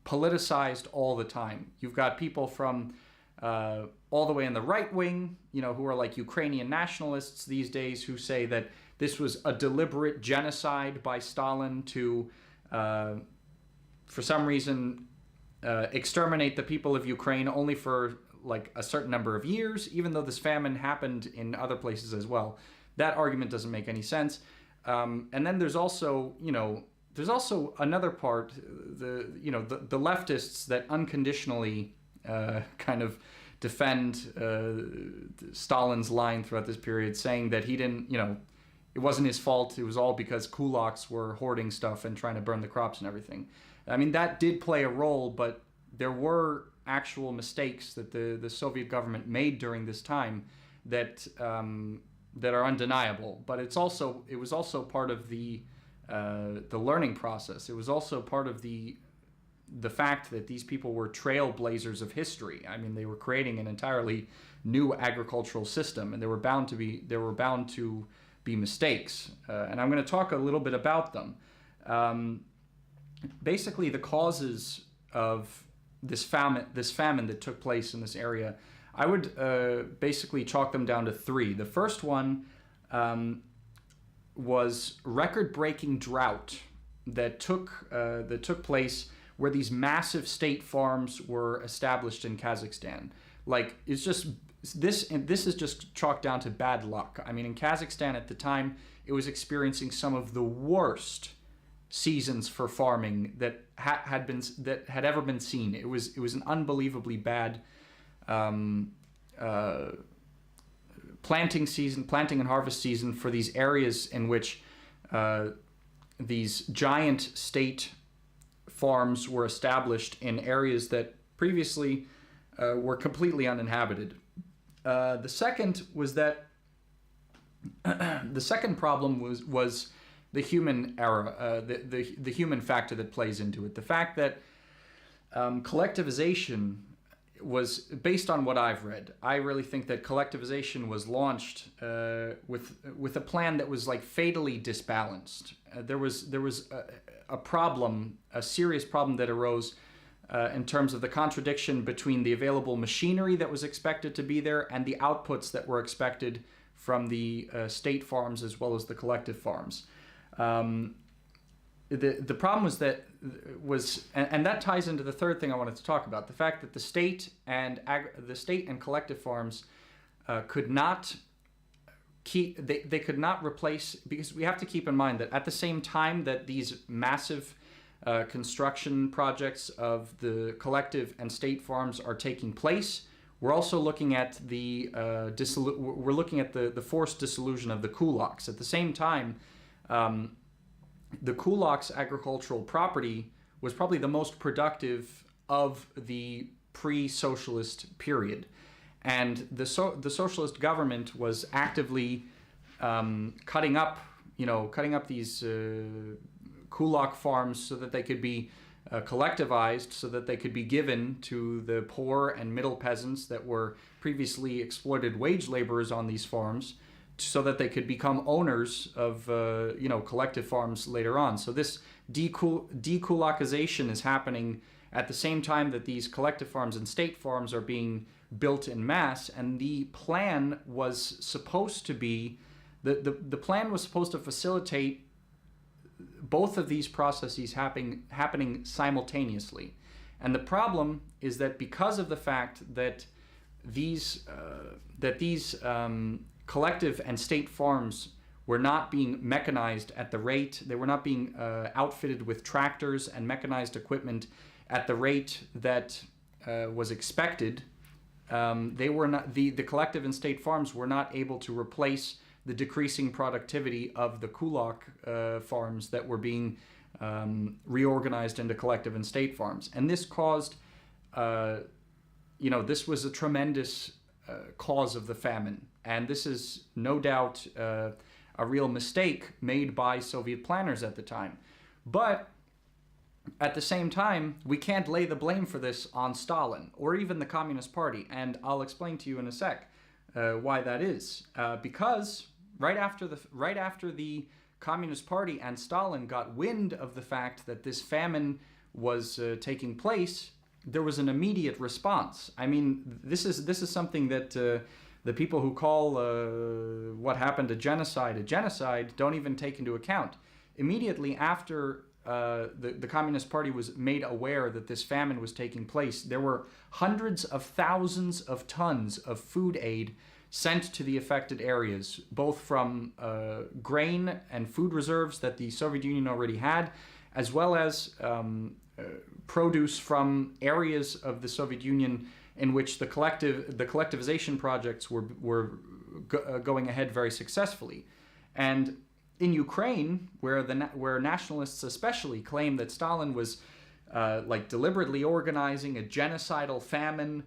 politicized all the time. You've got people from all the way in the right wing, who are like Ukrainian nationalists these days, who say that this was a deliberate genocide by Stalin to, for some reason, exterminate the people of Ukraine only for like a certain number of years, even though this famine happened in other places as well. That argument doesn't make any sense. And then there's also, another part, the leftists that unconditionally kind of defend Stalin's line throughout this period, saying that he didn't, it wasn't his fault. It was all because kulaks were hoarding stuff and trying to burn the crops and everything. I mean, that did play a role, but there were actual mistakes that the Soviet government made during this time that are undeniable. But it was also part of the learning process. It was also part of the fact that these people were trailblazers of history. I mean, they were creating an entirely new agricultural system, and there were bound to be mistakes. And I'm going to talk a little bit about them. Basically, the causes of this famine that took place in this area, I would basically chalk them down to three. The first one was record-breaking drought that took place where these massive state farms were established in Kazakhstan. Like, it's just this is just chalked down to bad luck. I mean, in Kazakhstan at the time, it was experiencing some of the worst seasons for farming that had ever been seen. It was an unbelievably bad planting and harvest season for these areas in which these giant state farms were established in areas that previously were completely uninhabited. The second was that the second problem was the human error, the human factor that plays into it. The fact that collectivization was, based on what I've read, I really think that collectivization was launched with a plan that was like fatally disbalanced. There was a problem, a serious problem that arose in terms of the contradiction between the available machinery that was expected to be there and the outputs that were expected from the state farms as well as the collective farms. The problem was and that ties into the third thing I wanted to talk about: the fact that the state and collective farms could not they could not replace, because we have to keep in mind that at the same time that these massive construction projects of the collective and state farms are taking place, we're also looking at the forced dissolution of the kulaks. At the same time, the kulaks' agricultural property was probably the most productive of the pre-socialist period, and the socialist government was actively cutting up these kulak farms so that they could be collectivized, so that they could be given to the poor and middle peasants that were previously exploited wage laborers on these farms, so that they could become owners of collective farms later on. So this dekulakization is happening at the same time that these collective farms and state farms are being built in mass, and the plan was supposed to be the plan was supposed to facilitate both of these processes happening simultaneously. And the problem is that because of the fact that these collective and state farms were not being mechanized at the rate, they were not being outfitted with tractors and mechanized equipment at the rate that was expected, they were not, the collective and state farms were not able to replace the decreasing productivity of the kulak farms that were being reorganized into collective and state farms. And this caused, this was a tremendous cause of the famine. And this is no doubt a real mistake made by Soviet planners at the time. But at the same time, we can't lay the blame for this on Stalin or even the Communist Party. And I'll explain to you in a sec why that is. Because right after the Communist Party and Stalin got wind of the fact that this famine was taking place, there was an immediate response. I mean, this is something that the people who call what happened a genocide don't even take into account. Immediately after the Communist Party was made aware that this famine was taking place, there were hundreds of thousands of tons of food aid sent to the affected areas, both from grain and food reserves that the Soviet Union already had, as well as produce from areas of the Soviet Union in which the collectivization projects were going ahead very successfully. And in Ukraine, where nationalists especially claim that Stalin was deliberately organizing a genocidal famine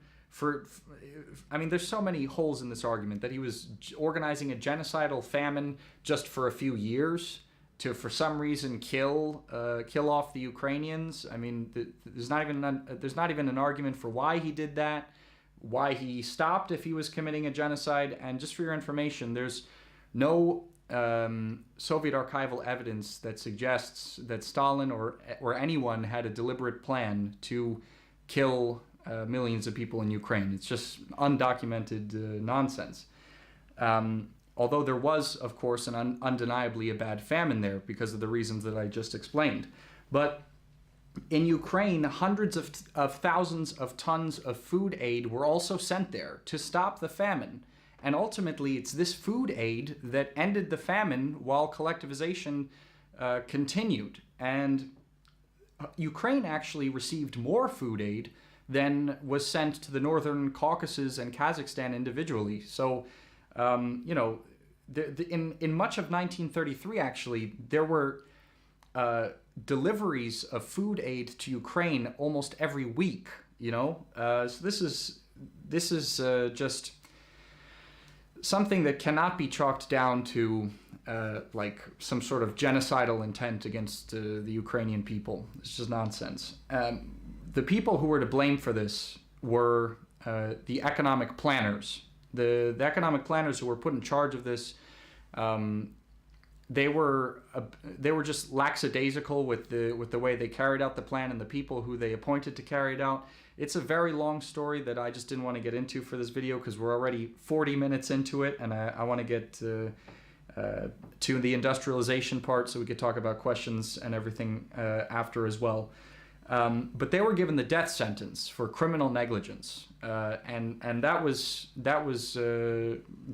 there's so many holes in this argument, that he was organizing a genocidal famine just for a few years to, for some reason, kill off the Ukrainians. I mean, there's not even an argument for why he did that, why he stopped if he was committing a genocide. And just for your information, there's no Soviet archival evidence that suggests that Stalin or anyone had a deliberate plan to kill millions of people in Ukraine. It's just undocumented nonsense. although there was, of course, undeniably a bad famine there because of the reasons that I just explained. But in Ukraine, hundreds of thousands of tons of food aid were also sent there to stop the famine. And ultimately, it's this food aid that ended the famine while collectivization continued. And Ukraine actually received more food aid than was sent to the Northern Caucasus and Kazakhstan individually. So, you know, in much of 1933, actually, there were deliveries of food aid to Ukraine almost every week. You know, so this is just something that cannot be chalked down to like some sort of genocidal intent against the Ukrainian people. It's just nonsense. The people who were to blame for this were the economic planners. The economic planners who were put in charge of this, they were just lackadaisical with the way they carried out the plan and the people who they appointed to carry it out. It's a very long story that I just didn't want to get into for this video because we're already 40 minutes into it, and I want to get to the industrialization part so we could talk about questions and everything after as well. But they were given the death sentence for criminal negligence, and that was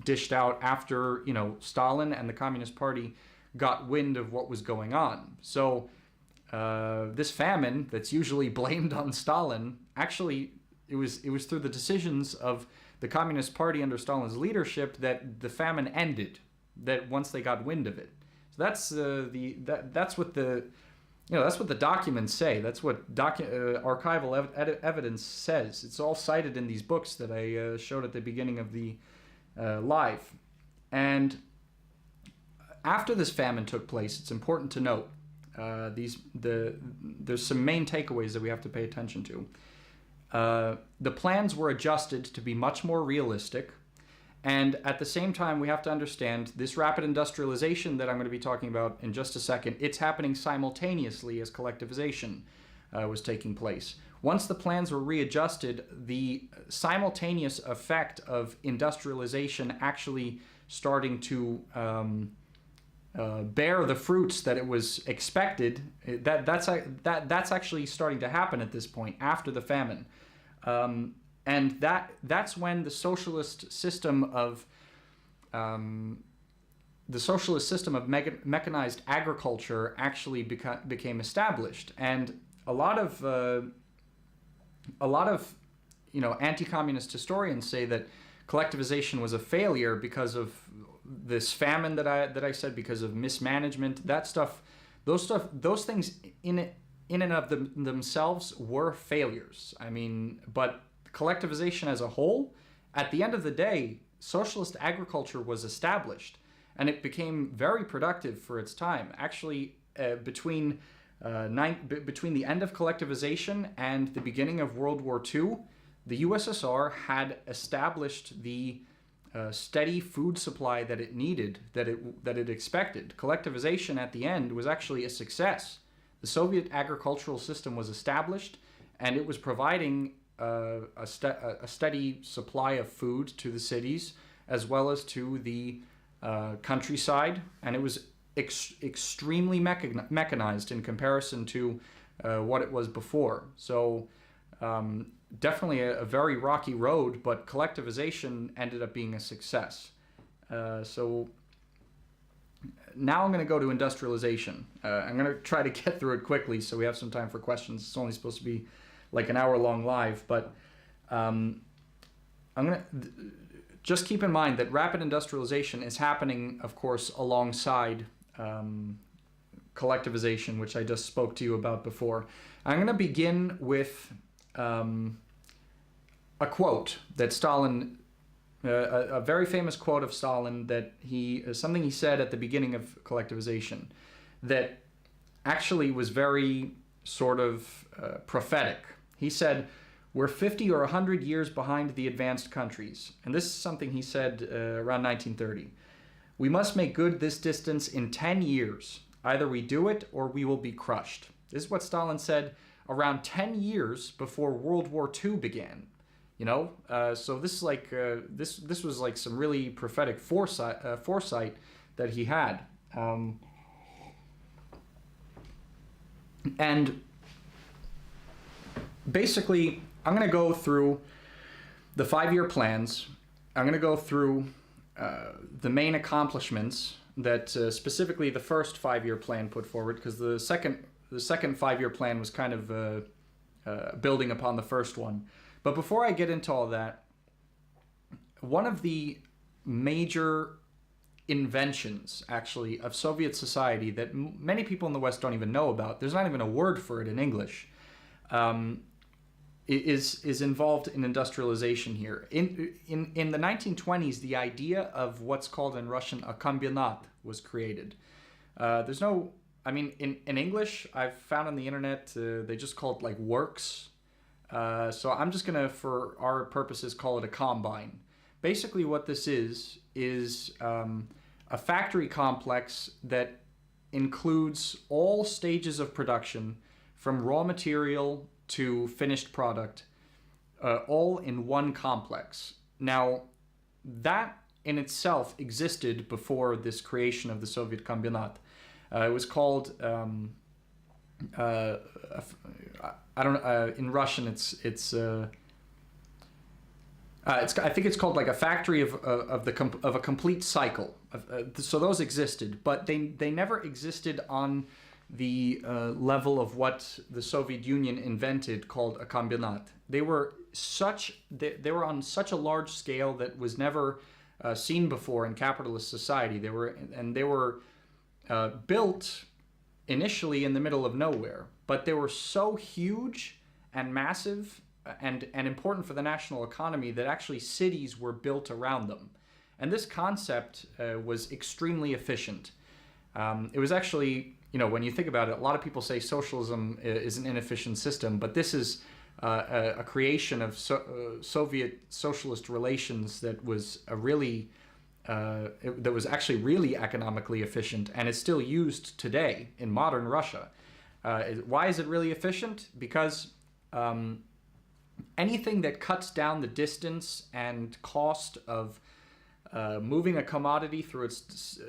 dished out after, you know, Stalin and the Communist Party got wind of what was going on. So this famine that's usually blamed on Stalin, actually it was through the decisions of the Communist Party under Stalin's leadership that the famine ended. That once they got wind of it, so that's what the that's what the documents say. That's what archival evidence says. It's all cited in these books that I showed at the beginning of the live. And after this famine took place, it's important to note there's some main takeaways that we have to pay attention to. The plans were adjusted to be much more realistic. And at the same time, we have to understand this rapid industrialization that I'm going to be talking about in just a second, it's happening simultaneously as collectivization was taking place. Once the plans were readjusted, the simultaneous effect of industrialization actually starting to bear the fruits that it was expected, that's actually starting to happen at this point after the famine. And that's when the socialist system of mechanized agriculture actually became established. And a lot of anti-communist historians say that collectivization was a failure because of this famine that I said, because of mismanagement. Those things in and of themselves were failures. I mean, but collectivization as a whole, at the end of the day, socialist agriculture was established, and it became very productive for its time. Actually, between the end of collectivization and the beginning of World War II, the USSR had established the steady food supply that it needed, that it expected. Collectivization at the end was actually a success. The Soviet agricultural system was established, and it was providing a steady supply of food to the cities as well as to the countryside, and it was extremely mechanized in comparison to what it was before. So definitely a very rocky road, but collectivization ended up being a success. So now I'm going to go to industrialization. I'm going to try to get through it quickly so we have some time for questions. It's only supposed to be like an hour-long live, but I'm going to just keep in mind that rapid industrialization is happening, of course, alongside collectivization, which I just spoke to you about before. I'm going to begin with a quote that Stalin, a very famous quote of Stalin that something he said at the beginning of collectivization that actually was very sort of prophetic. He said, "We're 50 or 100 years behind the advanced countries." And this is something he said around 1930. "We must make good this distance in 10 years. Either we do it or we will be crushed." This is what Stalin said around 10 years before World War II began. So this is like this was like some really prophetic foresight that he had. And basically, I'm going to go through the 5-year plans. I'm going to go through the main accomplishments that specifically the first 5-year plan put forward, because the second 5-year plan was kind of building upon the first one. But before I get into all that, one of the major inventions, actually, of Soviet society that many people in the West don't even know about, there's not even a word for it in English, is involved in industrialization here. In the 1920s, the idea of what's called in Russian a kombinat was created. There's no, I mean, in English, I've found on the internet, they just call it like works. So I'm just gonna, for our purposes, call it a combine. Basically what this is a factory complex that includes all stages of production, from raw material to finished product, all in one complex. Now, that in itself existed before this creation of the Soviet Kombinat. It was called, I don't know, in Russian I think it's called like a factory of a complete cycle. So those existed, but they never existed on the level of what the Soviet Union invented, called a kombinat. They were on such a large scale that was never seen before in capitalist society. They were built initially in the middle of nowhere, but they were so huge and massive and important for the national economy that actually cities were built around them. And this concept was extremely efficient. It was actually, when you think about it, a lot of people say socialism is an inefficient system, but this is a creation of Soviet socialist relations that was that was actually really economically efficient, and is still used today in modern Russia. Why is it really efficient? Because anything that cuts down the distance and cost of moving a commodity through its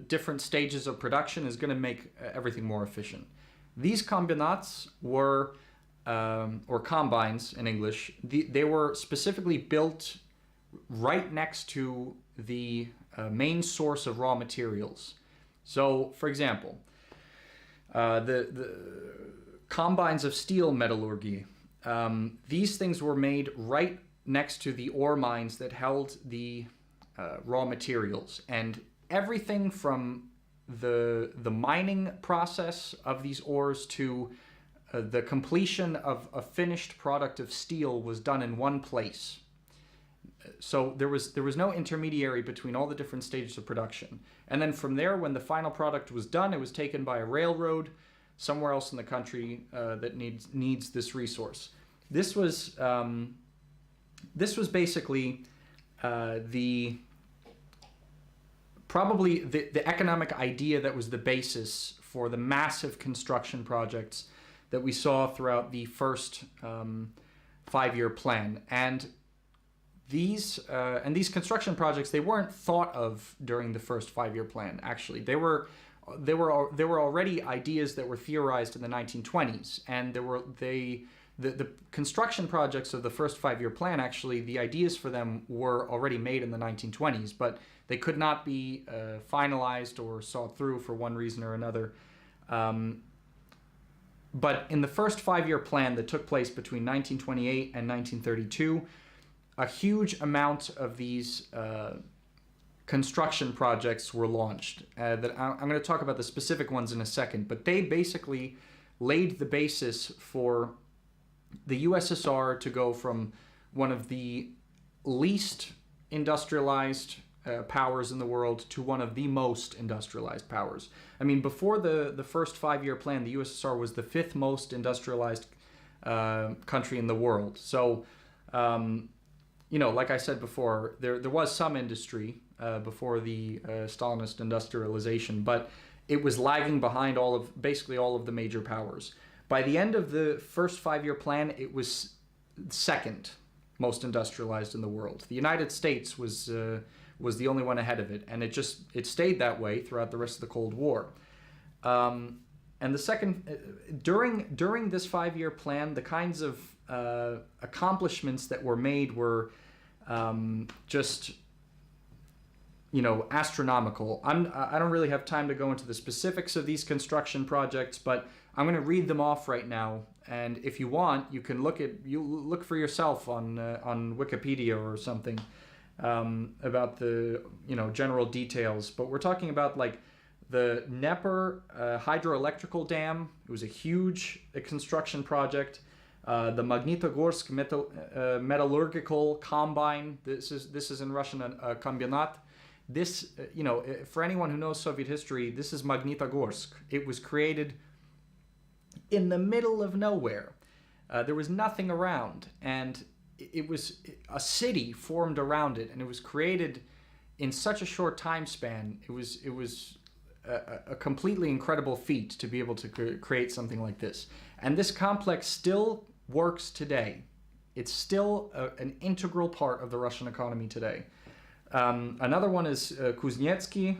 different stages of production is going to make everything more efficient. These kombinats were, or combines in English, they were specifically built right next to the main source of raw materials. So, for example, the combines of steel metallurgy, these things were made right next to the ore mines that held the raw materials, and everything from the mining process of these ores to the completion of a finished product of steel was done in one place. So there was no intermediary between all the different stages of production. And then from there, when the final product was done, it was taken by a railroad somewhere else in the country that needs this resource. This was basically probably the economic idea that was the basis for the massive construction projects that we saw throughout the first 5-year plan. And these construction projects, they weren't thought of during the first 5-year plan. Actually, they were already ideas that were theorized in the 1920s, and the construction projects of the first 5-year plan, actually, the ideas for them were already made in the 1920s, but they could not be finalized or saw through for one reason or another. But in the first 5-year plan that took place between 1928 and 1932, a huge amount of these construction projects were launched. That I'm going to talk about the specific ones in a second, but they basically laid the basis for the USSR to go from one of the least industrialized powers in the world to one of the most industrialized powers. I mean, before the first 5-year plan, the USSR was the 5th most industrialized country in the world. So, like I said before, there was some industry before the Stalinist industrialization, but it was lagging behind basically all of the major powers. By the end of the first 5-year plan, it was second. most industrialized in the world. The United States was the only one ahead of it, and it stayed that way throughout the rest of the Cold War. And the second, during this 5-year plan, the kinds of accomplishments that were made were just, astronomical. I don't really have time to go into the specifics of these construction projects, but I'm going to read them off right now. And if you want, you can look for yourself on Wikipedia or something about the general details. But we're talking about like the Dnieper hydroelectrical dam. It was a huge construction project. The Magnitogorsk metallurgical combine. This is in Russian a kombinat. This, for anyone who knows Soviet history, this is Magnitogorsk. It was created in the middle of nowhere. There was nothing around, and it was a city formed around it, and it was created in such a short time span. It was a completely incredible feat to be able to create something like this. And this complex still works today. It's still an integral part of the Russian economy today. Another one is Kuznetsky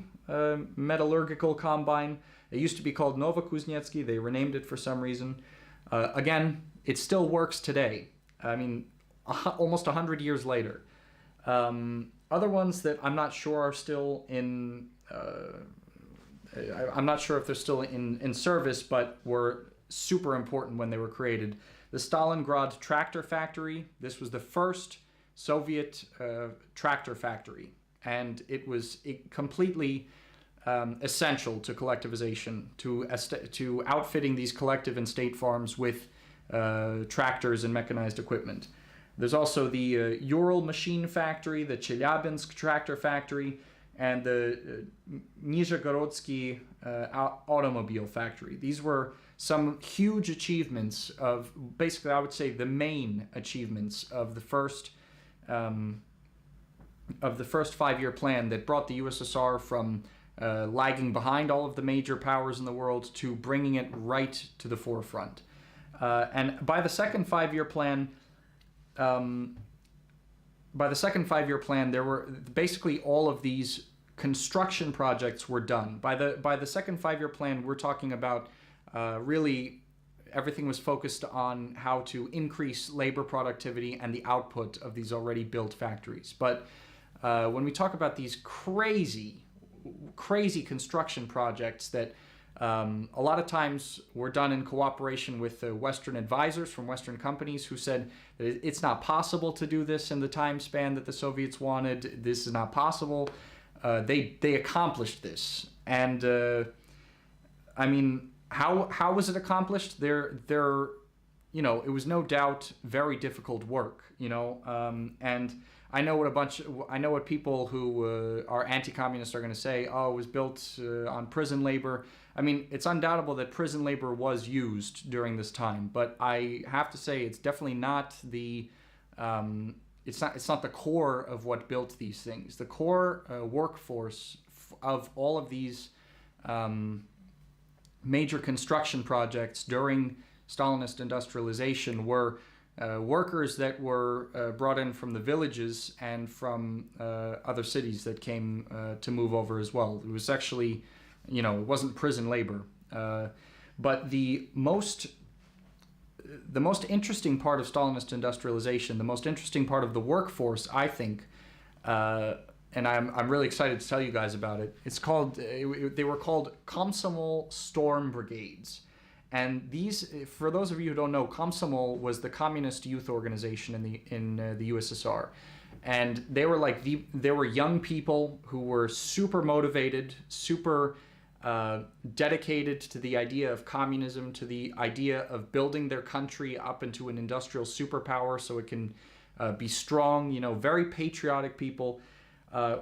metallurgical combine. It used to be called Novokuznetsky. They renamed it for some reason. Again, it still works today. I mean, almost 100 years later. Other ones that I'm not sure are still in... I'm not sure if they're still in service, but were super important when they were created. The Stalingrad tractor factory. This was the first Soviet tractor factory, and it was completely essential to collectivization, to outfitting these collective and state farms with tractors and mechanized equipment. There's also the Ural machine factory, the Chelyabinsk tractor factory, and the Nizhegorodsky automobile factory. These were some huge achievements of, basically, I would say, the main achievements of the first 5-year plan that brought the USSR from lagging behind all of the major powers in the world to bringing it right to the forefront. And by the second 5-year plan, there were basically all of these construction projects were done. By the second 5-year plan, we're talking about really everything was focused on how to increase labor productivity and the output of these already built factories. But when we talk about these crazy construction projects that a lot of times were done in cooperation with Western advisors from Western companies who said that it's not possible to do this in the time span that the Soviets wanted. This is not possible. They accomplished this, and I mean, how was it accomplished? It was no doubt very difficult work, and I know what people who are anti-communist are going to say. Oh, it was built on prison labor. I mean, it's undoubtable that prison labor was used during this time, but I have to say it's definitely not the it's not the core of what built these things. The core workforce of all of these major construction projects during Stalinist industrialization were workers that were brought in from the villages and from other cities that came to move over as well. It was actually, it wasn't prison labor. But the most interesting part of Stalinist industrialization, the most interesting part of the workforce, I think, and I'm really excited to tell you guys about it. It's called, they were called Komsomol Storm Brigades. And these, for those of you who don't know, Komsomol was the communist youth organization in the USSR. And they were young people who were super motivated, super dedicated to the idea of communism, to the idea of building their country up into an industrial superpower so it can be strong, very patriotic people.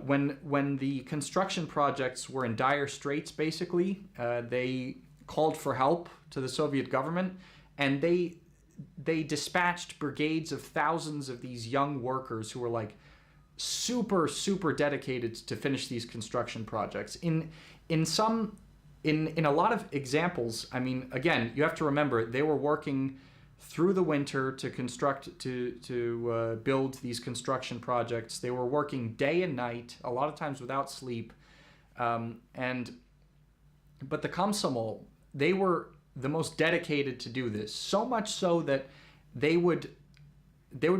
When the construction projects were in dire straits, basically, they called for help to the Soviet government, and they dispatched brigades of thousands of these young workers who were super dedicated to finish these construction projects. In a lot of examples, I mean, again, you have to remember they were working through the winter to build these construction projects. They were working day and night, a lot of times without sleep. But the Komsomol, they were the most dedicated to do this, so much so that they would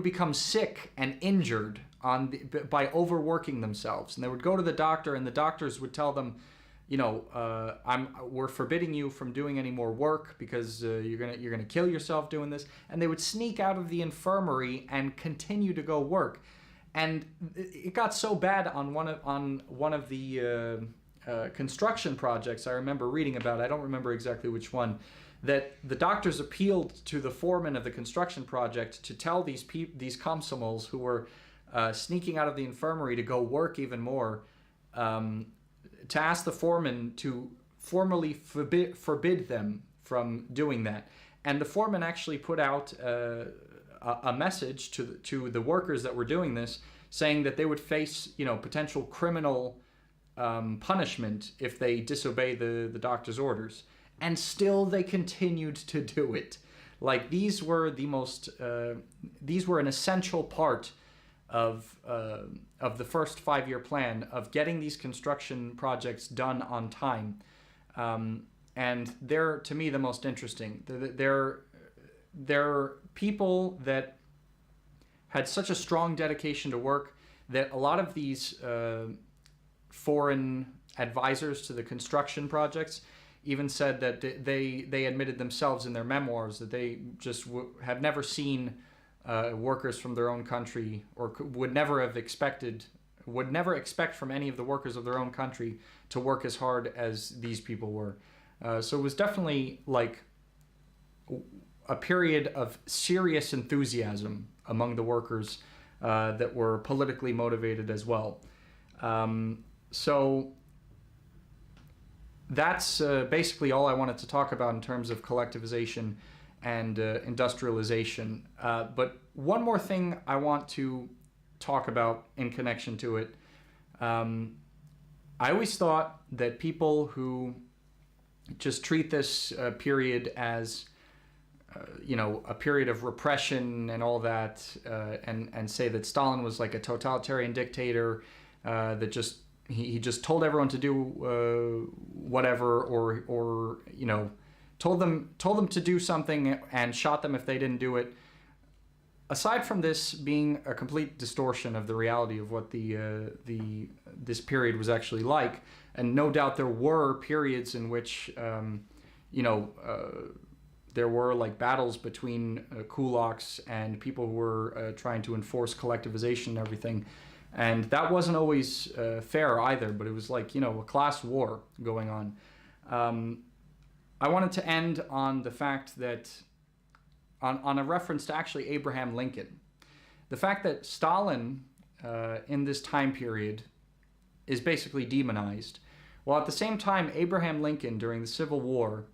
become sick and injured by overworking themselves, and they would go to the doctor, and the doctors would tell them, we're forbidding you from doing any more work because you're gonna kill yourself doing this. And they would sneak out of the infirmary and continue to go work. And it got so bad on one of the construction projects I remember reading about. I don't remember exactly which one. That the doctors appealed to the foreman of the construction project to tell these Komsomols who were sneaking out of the infirmary to go work even more, to ask the foreman to formally forbid them from doing that. And the foreman actually put out a message to the workers that were doing this, saying that they would face potential criminal punishment if they disobey the doctor's orders. And still they continued to do it. Like, these were an essential part of the first 5-year plan of getting these construction projects done on time. And they're, to me, the most interesting. They're people that had such a strong dedication to work that a lot of these foreign advisors to the construction projects even said that they admitted themselves in their memoirs that they just have never seen workers from their own country, or would never expect from any of the workers of their own country to work as hard as these people were. So it was definitely like a period of serious enthusiasm among the workers that were politically motivated as well. So that's basically all I wanted to talk about in terms of collectivization and industrialization. But one more thing I want to talk about in connection to it. I always thought that people who just treat this period as a period of repression and all that, and say that Stalin was like a totalitarian dictator that just he just told everyone to do whatever, or told them to do something and shot them if they didn't do it. Aside from this being a complete distortion of the reality of what this period was actually like, and no doubt there were periods in which there were like battles between kulaks and people who were trying to enforce collectivization and everything. And that wasn't always fair either, but it was like, a class war going on. I wanted to end on the fact that, on a reference to actually Abraham Lincoln. The fact that Stalin in this time period is basically demonized, while at the same time Abraham Lincoln during the Civil War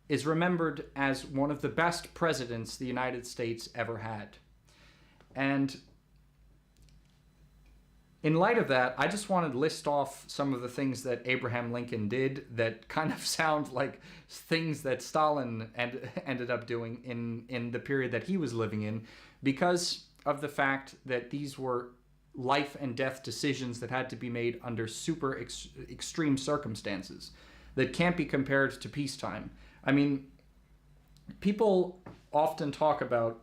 is remembered as one of the best presidents the United States ever had. And in light of that, I just wanted to list off some of the things that Abraham Lincoln did that kind of sound like things that Stalin ended up doing in the period that he was living in, because of the fact that these were life and death decisions that had to be made under super extreme circumstances that can't be compared to peacetime. I mean, people often talk about,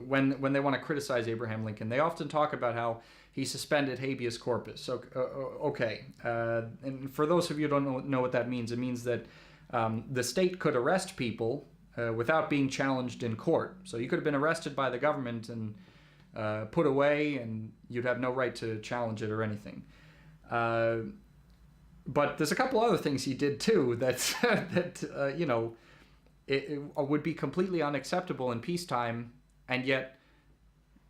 when they want to criticize Abraham Lincoln, they often talk about how he suspended habeas corpus. So, okay. And for those of you who don't know what that means, it means that the state could arrest people without being challenged in court. So you could have been arrested by the government and put away, and you'd have no right to challenge it or anything. But there's a couple other things he did too it would be completely unacceptable in peacetime, and yet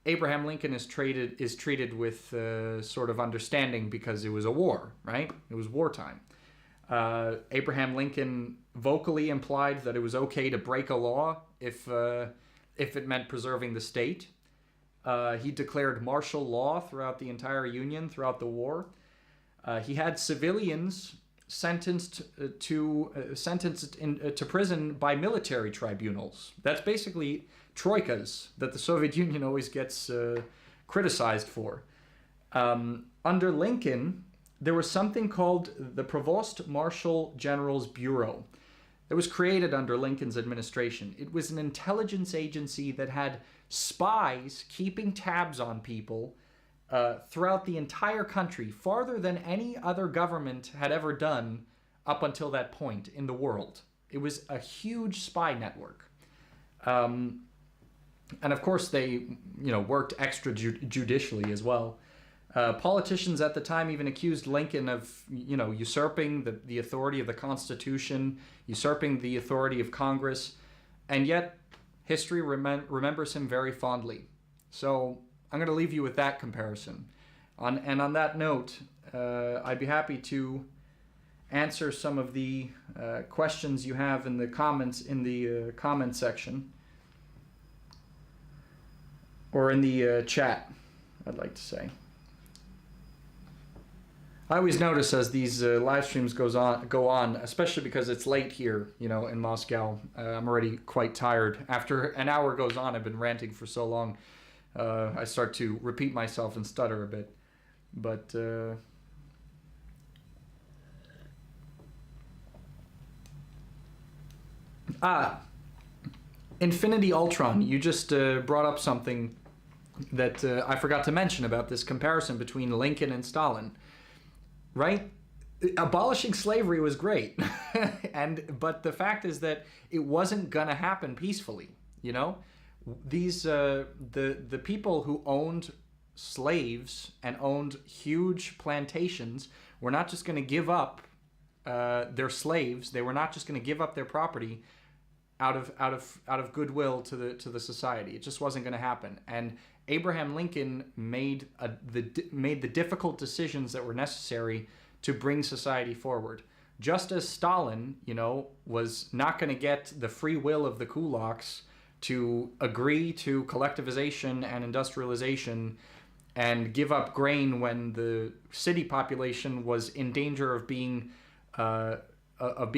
Abraham Lincoln is treated with sort of understanding because it was a war, right? It was wartime. Abraham Lincoln vocally implied that it was okay to break a law if it meant preserving the state. He declared martial law throughout the entire Union throughout the war. He had civilians sentenced to prison by military tribunals. That's basically troikas that the Soviet Union always gets criticized for. Under Lincoln, there was something called the Provost Marshal General's Bureau. It was created under Lincoln's administration. It was an intelligence agency that had spies keeping tabs on people throughout the entire country, farther than any other government had ever done up until that point in the world. It was a huge spy network. And of course, they worked extrajudicially as well. Politicians at the time even accused Lincoln of, usurping the authority of the Constitution, usurping the authority of Congress, and yet history remembers him very fondly. So I'm going to leave you with that comparison. And on that note, I'd be happy to answer some of the questions you have in the comments comment section, or in the chat, I'd like to say. I always notice as these live streams go on, especially because it's late here, in Moscow. I'm already quite tired. After an hour goes on, I've been ranting for so long, I start to repeat myself and stutter a bit. But Infinity Ultron, you just brought up something that I forgot to mention about this comparison between Lincoln and Stalin. Right? Abolishing slavery was great. But the fact is that it wasn't gonna happen peacefully, These the people who owned slaves and owned huge plantations were not just gonna give up their slaves. They were not just gonna give up their property out of goodwill to the society. It just wasn't gonna happen. And Abraham Lincoln made the difficult decisions that were necessary to bring society forward. Just as Stalin, was not going to get the free will of the kulaks to agree to collectivization and industrialization and give up grain when the city population was in danger of being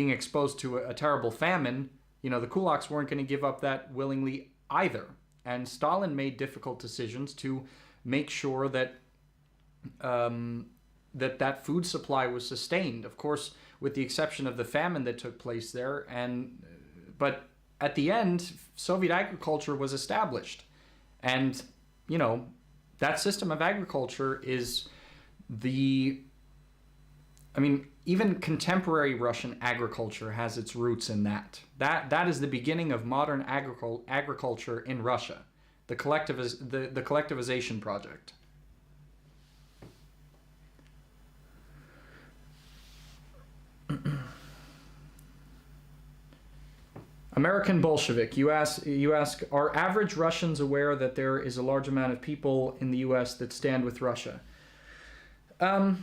exposed to a terrible famine. The kulaks weren't going to give up that willingly either. And Stalin made difficult decisions to make sure that that food supply was sustained. Of course, with the exception of the famine that took place there. But at the end, Soviet agriculture was established, and that system of agriculture is even contemporary Russian agriculture has its roots in that. That is the beginning of modern agriculture in Russia, the collectivization project. American Bolshevik, you ask, are average Russians aware that there is a large amount of people in the U.S. that stand with Russia? I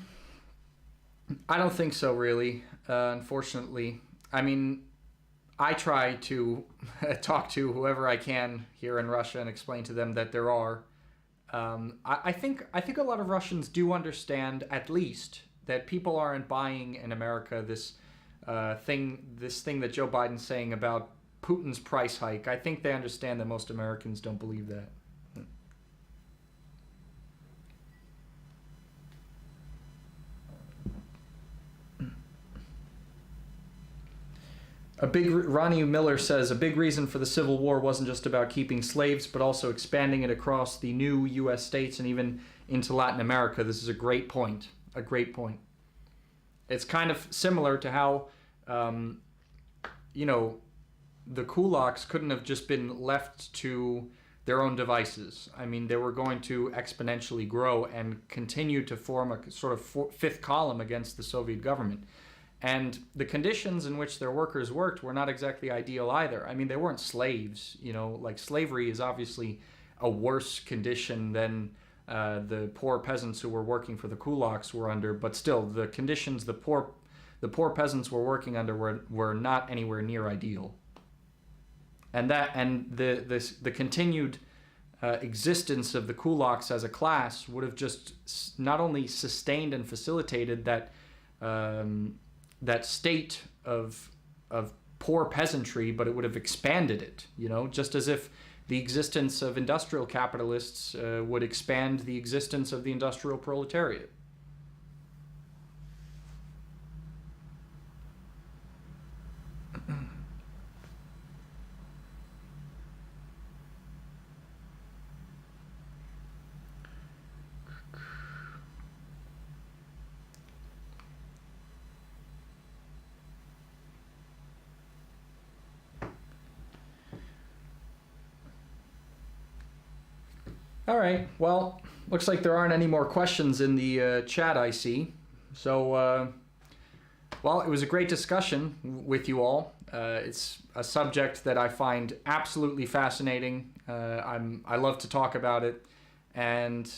don't think so, really, unfortunately. I try to talk to whoever I can here in Russia and explain to them that there are. I think a lot of Russians do understand, at least, that people aren't buying in America this thing that Joe Biden's saying about Putin's price hike. I think they understand that most Americans don't believe that. Ronnie Miller says, a big reason for the Civil War wasn't just about keeping slaves, but also expanding it across the new U.S. states and even into Latin America. This is a great point. A great point. It's kind of similar to how, the kulaks couldn't have just been left to their own devices. They were going to exponentially grow and continue to form a sort of fifth column against the Soviet government. And the conditions in which their workers worked were not exactly ideal either. They weren't slaves, like slavery is obviously a worse condition than the poor peasants who were working for the kulaks were under, but still the conditions the poor peasants were working under were not anywhere near ideal. And the continued existence of the kulaks as a class would have just not only sustained and facilitated that state of poor peasantry, but it would have expanded it, just as if the existence of industrial capitalists would expand the existence of the industrial proletariat. All right, well, looks like there aren't any more questions in the chat I see. So, well, it was a great discussion with you all. It's a subject that I find absolutely fascinating. I love to talk about it, and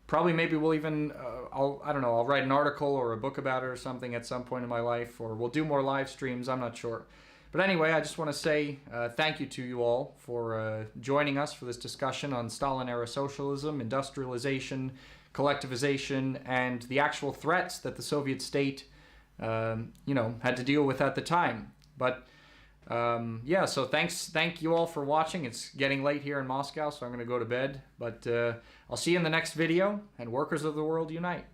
probably maybe we'll even, I don't know, I'll write an article or a book about it or something at some point in my life, or we'll do more live streams, I'm not sure. But anyway, I just want to say thank you to you all for joining us for this discussion on Stalin-era socialism, industrialization, collectivization, and the actual threats that the Soviet state, had to deal with at the time. But yeah, so thank you all for watching. It's getting late here in Moscow, so I'm going to go to bed. But I'll see you in the next video, and workers of the world unite.